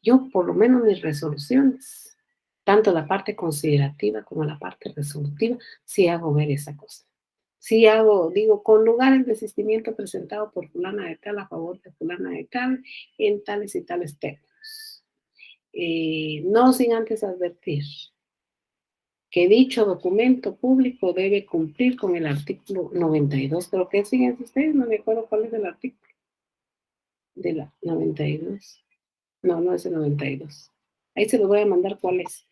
Speaker 1: yo por lo menos mis resoluciones, tanto la parte considerativa como la parte resolutiva, sí hago ver esa cosa. Sí hago, digo, con lugar el desistimiento presentado por fulana de tal a favor de fulana de tal, en tales y tales términos. no sin antes advertir que dicho documento público debe cumplir con el artículo 92. Creo que siguen ustedes, no me acuerdo cuál es el artículo de la 92. No, no es el 92. Ahí se lo voy a mandar cuál es.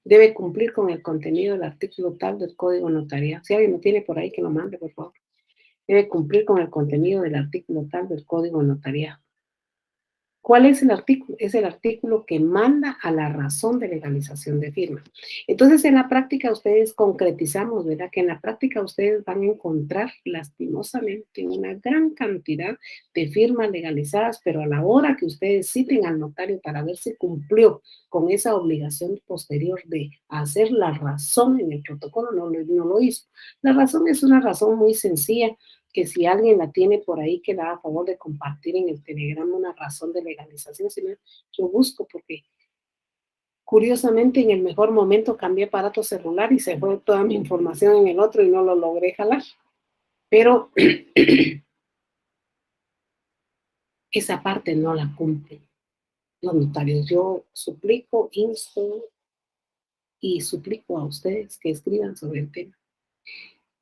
Speaker 1: Debe cumplir con el contenido del artículo tal del Código Notarial. Si alguien lo tiene por ahí, que lo mande, por favor. Debe cumplir con el contenido del artículo tal del Código Notarial. ¿Cuál es el artículo? Es el artículo que manda a la razón de legalización de firma. Entonces, en la práctica ustedes concretizamos, ¿verdad? Que en la práctica ustedes van a encontrar lastimosamente una gran cantidad de firmas legalizadas, pero a la hora que ustedes citen al notario para ver si cumplió con esa obligación posterior de hacer la razón en el protocolo, no lo hizo. La razón es una razón muy sencilla, que si alguien la tiene por ahí, que da a favor de compartir en el Telegram una razón de legalización, si no, yo busco, porque curiosamente en el mejor momento cambié aparato celular y se fue toda mi información en el otro y no lo logré jalar. Pero esa parte no la cumplen los notarios. Yo suplico, insto y suplico a ustedes que escriban sobre el tema.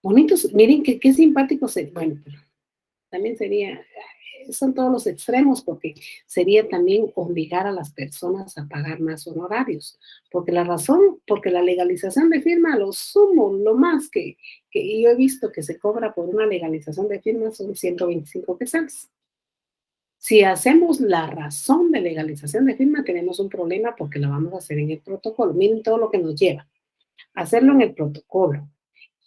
Speaker 1: Bonitos, miren qué simpáticos, bueno, pero también sería, son todos los extremos, porque sería también obligar a las personas a pagar más honorarios, porque la razón, porque la legalización de firma, lo sumo, lo más que yo he visto que se cobra por una legalización de firma son 125 quetzales. Si hacemos la razón de legalización de firma, tenemos un problema porque la vamos a hacer en el protocolo. Miren todo lo que nos lleva. Hacerlo en el protocolo,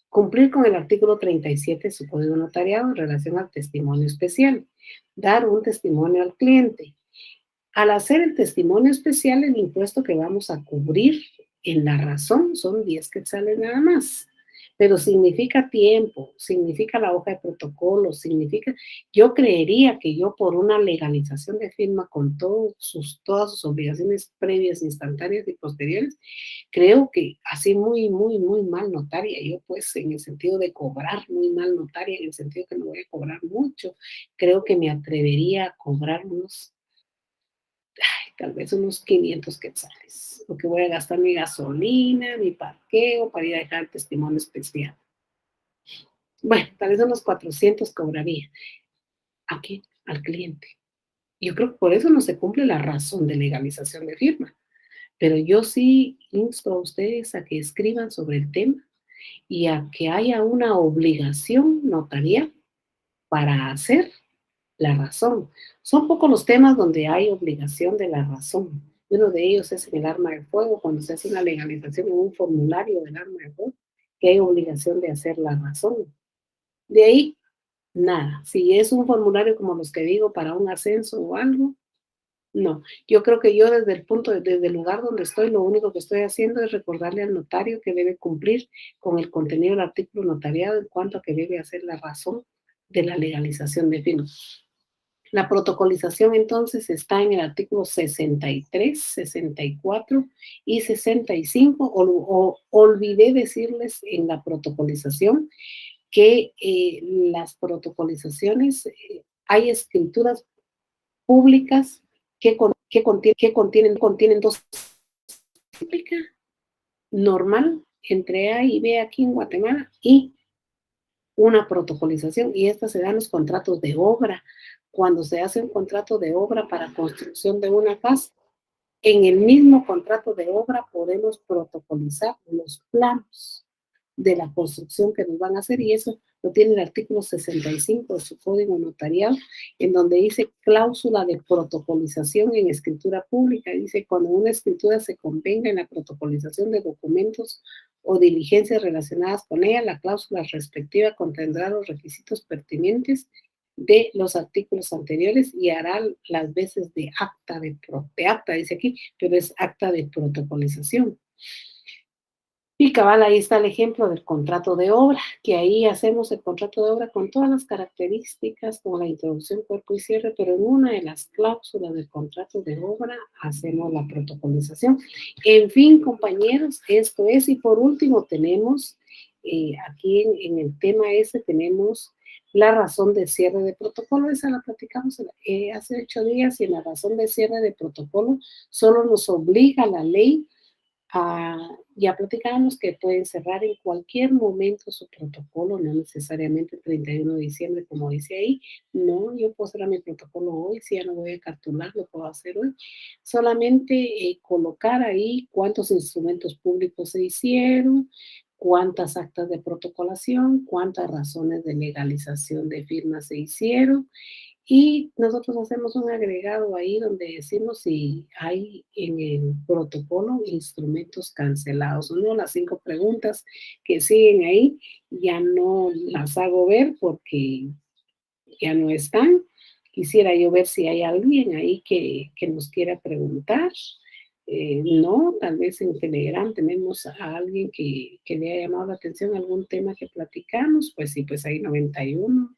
Speaker 1: cumplir con el artículo 37 de su Código Notariado en relación al testimonio especial. Dar un testimonio al cliente. Al hacer el testimonio especial, el impuesto que vamos a cubrir en la razón son 10 quetzales nada más. Pero significa tiempo, significa la hoja de protocolo, significa... Yo creería que yo por una legalización de firma con todas sus obligaciones previas, instantáneas y posteriores, creo que así muy mal notaria, yo pues en el sentido de cobrar muy mal notaria, en el sentido que no voy a cobrar mucho, creo que me atrevería a cobrar tal vez unos 500 quetzales, porque voy a gastar mi gasolina, mi parqueo para ir a dejar el testimonio especial. Bueno, tal vez unos 400 cobraría. ¿A qué? Al cliente. Yo creo que por eso no se cumple la razón de legalización de firma. Pero yo sí insto a ustedes a que escriban sobre el tema y a que haya una obligación notarial para hacer la razón. Son pocos los temas donde hay obligación de la razón. Uno de ellos es en el arma de fuego, cuando se hace una legalización en un formulario del arma de fuego, que hay obligación de hacer la razón. De ahí, nada. Si es un formulario como los que digo para un ascenso o algo, no. Yo creo que yo desde el lugar donde estoy, lo único que estoy haciendo es recordarle al notario que debe cumplir con el contenido del artículo notariado en cuanto a que debe hacer la razón de la legalización de firma. La protocolización entonces está en el artículo 63, 64 y 65. Olvidé decirles en la protocolización que las protocolizaciones, hay escrituras públicas que contienen dos pública normal entre A y B aquí en Guatemala y una protocolización, y estas se dan los contratos de obra. Cuando se hace un contrato de obra para construcción de una casa, en el mismo contrato de obra podemos protocolizar los planos de la construcción que nos van a hacer, y eso lo tiene el artículo 65 de su Código Notarial, en donde dice cláusula de protocolización en escritura pública. Dice, cuando una escritura se convenga en la protocolización de documentos o diligencias relacionadas con ella, la cláusula respectiva contendrá los requisitos pertinentes de los artículos anteriores y hará las veces de acta, de acta, dice aquí, pero es acta de protocolización. Y cabal, ahí está el ejemplo del contrato de obra, que ahí hacemos el contrato de obra con todas las características, como la introducción, cuerpo y cierre, pero en una de las cláusulas del contrato de obra hacemos la protocolización. En fin, compañeros, esto es. Y por último tenemos, aquí en el tema ese tenemos La razón de cierre de protocolo, esa la platicamos hace 8 días, y en la razón de cierre de protocolo solo nos obliga la ley ya platicábamos que pueden cerrar en cualquier momento su protocolo, no necesariamente el 31 de diciembre, como dice ahí. No, yo puedo cerrar mi protocolo hoy, si ya no voy a cartular, lo puedo hacer hoy. Solamente colocar ahí cuántos instrumentos públicos se hicieron, cuántas actas de protocolación, cuántas razones de legalización de firmas se hicieron, y nosotros hacemos un agregado ahí donde decimos si hay en el protocolo instrumentos cancelados o no. Las 5 preguntas que siguen ahí ya no las hago ver porque ya no están. Quisiera yo ver si hay alguien ahí que nos quiera preguntar. No, tal vez en Telegram tenemos a alguien que le ha llamado la atención algún tema que platicamos. Pues sí, pues hay 91.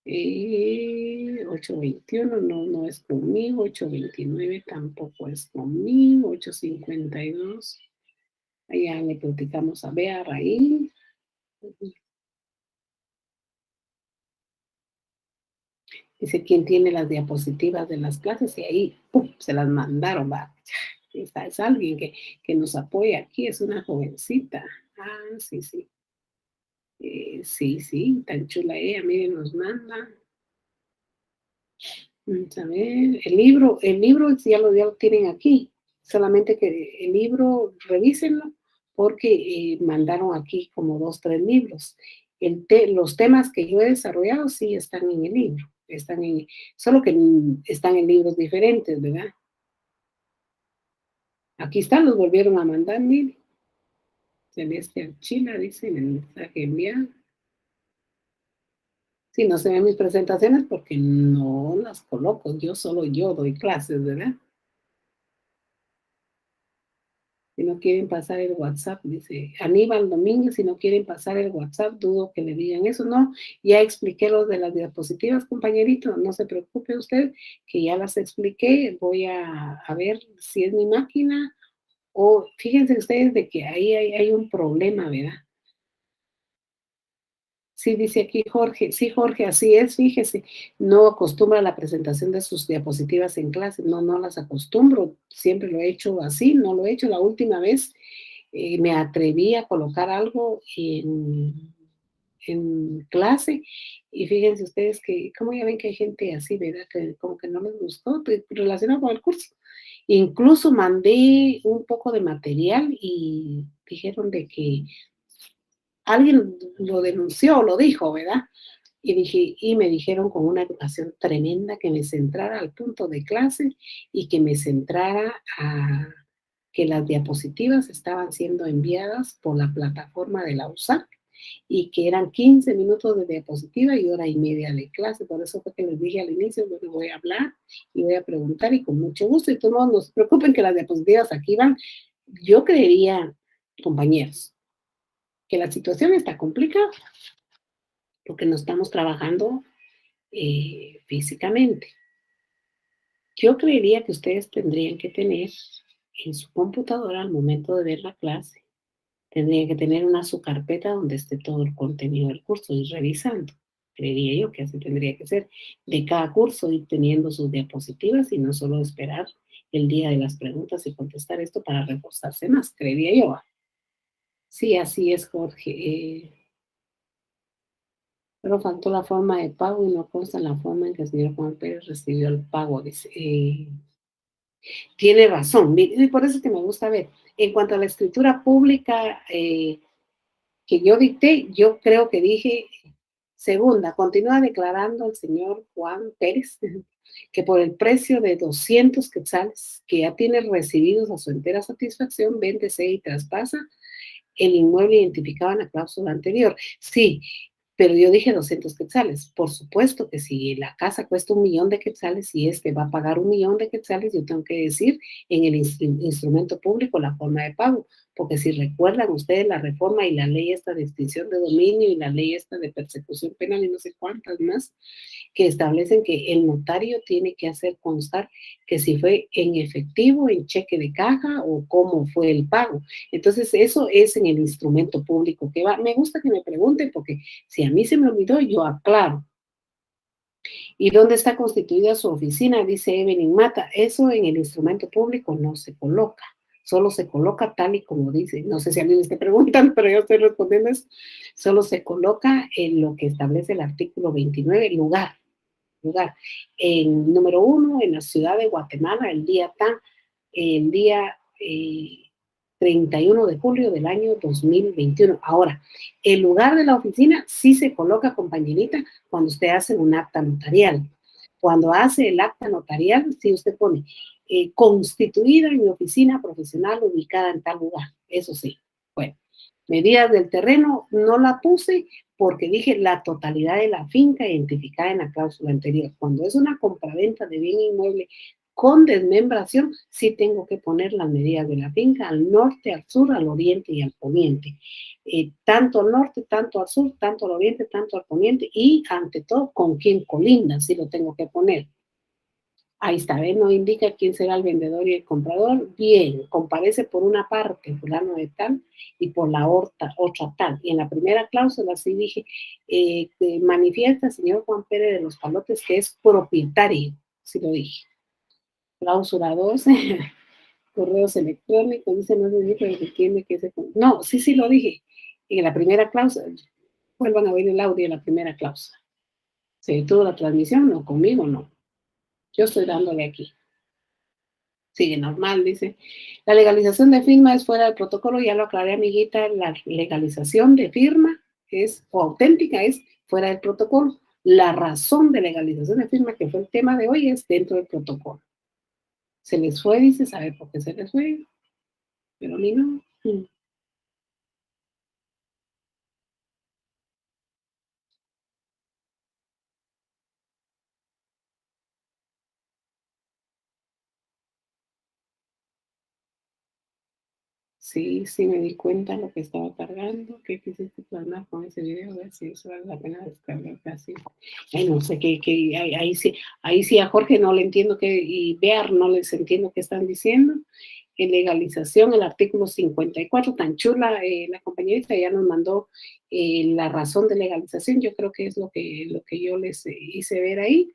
Speaker 1: 821 no, no es conmigo, 829 tampoco es conmigo, 852, allá le platicamos a Bea Raíl. Dice quién tiene las diapositivas de las clases, y ahí ¡pum!, se las mandaron, va. Esta es alguien que nos apoya aquí, es una jovencita. Sí, sí. Sí, sí, tan chula ella, miren, nos manda. Vamos a ver, el libro ya lo tienen aquí, solamente que el libro revísenlo porque mandaron aquí como 2, 3 libros. Los temas que yo he desarrollado sí están en el libro, solo que están en libros diferentes, ¿verdad? Aquí están, los volvieron a mandar, miren. Celeste Archila dice en el mensaje enviado. Sí, no se ven mis presentaciones porque no las coloco, solo yo doy clases, ¿verdad? Si no quieren pasar el WhatsApp, dice Aníbal Domínguez, si no quieren pasar el WhatsApp, dudo que le digan eso. No, ya expliqué lo de las diapositivas, compañerito, no se preocupe usted, que ya las expliqué. Voy a ver si es mi máquina, o fíjense ustedes de que ahí hay un problema, ¿verdad? Sí, dice aquí Jorge. Sí, Jorge, así es, fíjese. No acostumbra la presentación de sus diapositivas en clase. No, no las acostumbro. Siempre lo he hecho así, no lo he hecho. La última vez me atreví a colocar algo en clase, y fíjense ustedes que, como ya ven que hay gente así, ¿verdad? Que como que no les gustó, relacionado con el curso. Incluso mandé un poco de material y dijeron de que alguien lo denunció, lo dijo, ¿verdad? Y me dijeron con una educación tremenda que me centrara al punto de clase y que me centrara a que las diapositivas estaban siendo enviadas por la plataforma de la USAC y que eran 15 minutos de diapositiva y hora y media de clase. Por eso fue que les dije al inicio, bueno, voy a hablar y voy a preguntar, y con mucho gusto. Y todos no se preocupen que las diapositivas aquí van. Yo creería, compañeros, que la situación está complicada porque no estamos trabajando físicamente. Yo creería que ustedes tendrían que tener en su computadora al momento de ver la clase, tendrían que tener su carpeta donde esté todo el contenido del curso y revisando. Creería yo que así tendría que ser. De cada curso ir teniendo sus diapositivas y no solo esperar el día de las preguntas y contestar esto para reforzarse más, creería yo. Sí, así es, Jorge. Pero faltó la forma de pago y no consta la forma en que el señor Juan Pérez recibió el pago. Dice, tiene razón, y por eso es que me gusta ver. En cuanto a la escritura pública que yo dicté, yo creo que dije, segunda, continúa declarando el señor Juan Pérez que por el precio de 200 quetzales, que ya tiene recibidos a su entera satisfacción, véndese y traspasa el inmueble identificado en la cláusula anterior. Sí, pero yo dije 200 quetzales. Por supuesto que si la casa cuesta 1 millón de quetzales y va a pagar 1 millón de quetzales, yo tengo que decir en el instrumento público la forma de pago. porque si recuerdan ustedes la reforma y la ley esta de extinción de dominio y la ley esta de persecución penal y no sé cuántas más, que establecen que el notario tiene que hacer constar que si fue en efectivo, en cheque de caja o cómo fue el pago. Entonces, eso es en el instrumento público que va. Me gusta que me pregunten porque si a mí se me olvidó, yo aclaro. ¿Y dónde está constituida su oficina? Dice Evelyn Mata. Eso en el instrumento público no se coloca. Solo se coloca tal y como dice. No sé si a mí me esté preguntando, pero yo estoy respondiendo eso. Solo se coloca en lo que establece el artículo 29, lugar. En número 1, en la ciudad de Guatemala, el día 31 de julio del año 2021. Ahora, el lugar de la oficina sí se coloca, compañerita, cuando usted hace un acta notarial. Cuando hace el acta notarial, sí usted pone constituida en mi oficina profesional ubicada en tal lugar. Eso sí. Bueno, medidas del terreno no la puse porque dije la totalidad de la finca identificada en la cláusula anterior. Cuando es una compraventa de bien inmueble con desmembración, sí tengo que poner las medidas de la finca al norte, al sur, al oriente y al poniente. Tanto al norte, tanto al sur, tanto al oriente, tanto al poniente y, ante todo, con quién colinda, sí lo tengo que poner. Ahí está, ¿ves? No indica quién será el vendedor y el comprador. Bien, comparece por una parte fulano de tal y por la otra tal. Y en la primera cláusula sí dije, manifiesta señor Juan Pérez de los Palotes que es propietario, sí lo dije. Cláusula 12, correos electrónicos, dice no se dijo que entiende que se... No, sí lo dije. En la primera cláusula, vuelvan a oír el audio de la primera cláusula. ¿Se detuvo la transmisión? No, conmigo no. Yo estoy dándole aquí. Sigue normal, dice. La legalización de firma es fuera del protocolo, ya lo aclaré, amiguita, la legalización de firma es, o auténtica, es fuera del protocolo. La razón de legalización de firma, que fue el tema de hoy, es dentro del protocolo. Se les fue, dice, ¿sabe por qué se les fue? Pero ni no. Sí, me di cuenta lo que estaba cargando, que quisiste plasmar con ese video, a ver si eso vale la pena descargar casi. Ay, no sé ahí sí a Jorge no le entiendo y Bear no les entiendo qué están diciendo. En legalización, el artículo 54, tan chula, la compañerita ya nos mandó la razón de legalización, yo creo que es lo que yo les hice ver ahí.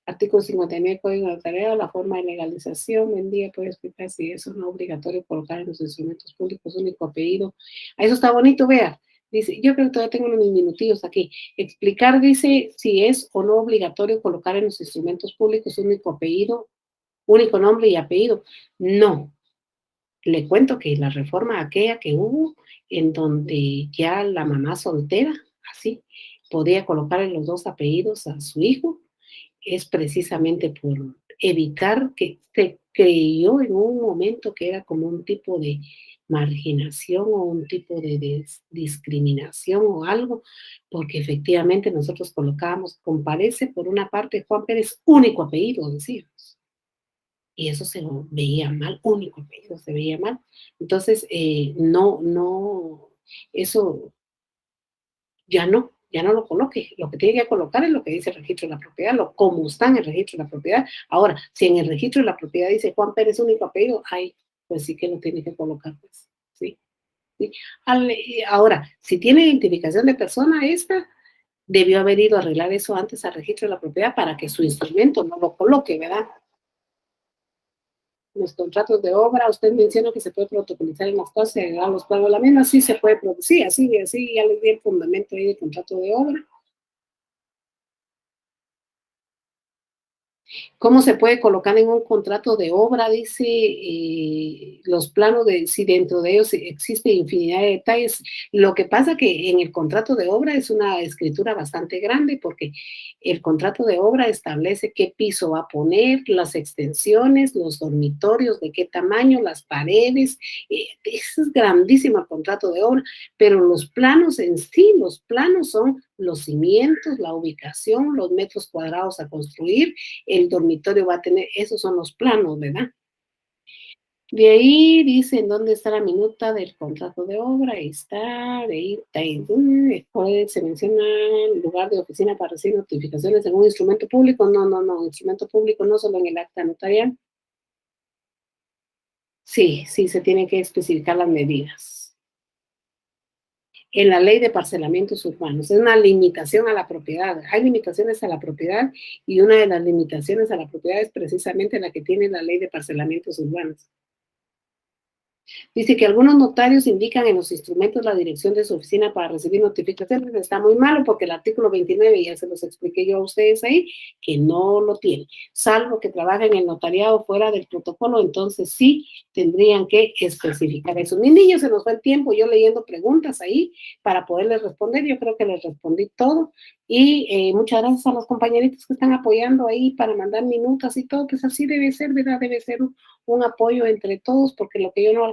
Speaker 1: Artículo 59 Código de Tarea, la forma de legalización. Buen día, puede explicar si eso no es obligatorio colocar en los instrumentos públicos único apellido. Eso está bonito, vea. Dice, yo creo que todavía tengo unos minutillos aquí. Explicar, dice, si es o no obligatorio colocar en los instrumentos públicos único apellido, único nombre y apellido. No. Le cuento que la reforma aquella que hubo, en donde ya la mamá soltera, así, podía colocarle los dos apellidos a su hijo, es precisamente por evitar que se creyó en un momento que era como un tipo de marginación o un tipo de discriminación o algo, porque efectivamente nosotros colocábamos, comparece por una parte Juan Pérez, único apellido, decíamos. Y eso se veía mal, único apellido, se veía mal. Entonces, no, eso ya no lo coloque. Lo que tiene que colocar es lo que dice el registro de la propiedad, como está en el registro de la propiedad. Ahora, si en el registro de la propiedad dice Juan Pérez único apellido, ay, pues sí que lo tiene que colocar, pues, sí. ¿Sí? Ahora, si tiene identificación de persona, esta debió haber ido a arreglar eso antes al registro de la propiedad para que su instrumento no lo coloque, ¿verdad? Los contratos de obra, usted menciona que se puede protocolizar en las cosas y agregar los planos de la misma, sí se puede producir, así ya les di el fundamento ahí del contrato de obra. ¿Cómo se puede colocar en un contrato de obra? Dice los planos de si dentro de ellos existe infinidad de detalles. Lo que pasa que en el contrato de obra es una escritura bastante grande porque el contrato de obra establece qué piso va a poner, las extensiones, los dormitorios, de qué tamaño, las paredes. Es grandísimo el contrato de obra, pero los planos en sí, los planos son los cimientos, la ubicación, los metros cuadrados a construir, el dormitorio va a tener, esos son los planos, ¿verdad? De ahí dice en dónde está la minuta del contrato de obra, ahí está, de ahí, después se menciona el lugar de oficina para recibir notificaciones en un instrumento público, no, instrumento público no solo en el acta notarial. Sí, se tienen que especificar las medidas. En la ley de parcelamientos urbanos, es una limitación a la propiedad, hay limitaciones a la propiedad y una de las limitaciones a la propiedad es precisamente la que tiene la ley de parcelamientos urbanos. Dice que algunos notarios indican en los instrumentos la dirección de su oficina para recibir notificaciones. Está muy malo porque el artículo 29, ya se los expliqué yo a ustedes ahí, que no lo tiene. Salvo que trabajen en el notariado fuera del protocolo, entonces sí tendrían que especificar eso. Mis niños, se nos fue el tiempo yo leyendo preguntas ahí para poderles responder. Yo creo que les respondí todo. Y muchas gracias a los compañeritos que están apoyando ahí para mandar minutas y todo. Pues así debe ser, ¿verdad? Debe ser un apoyo entre todos porque lo que yo no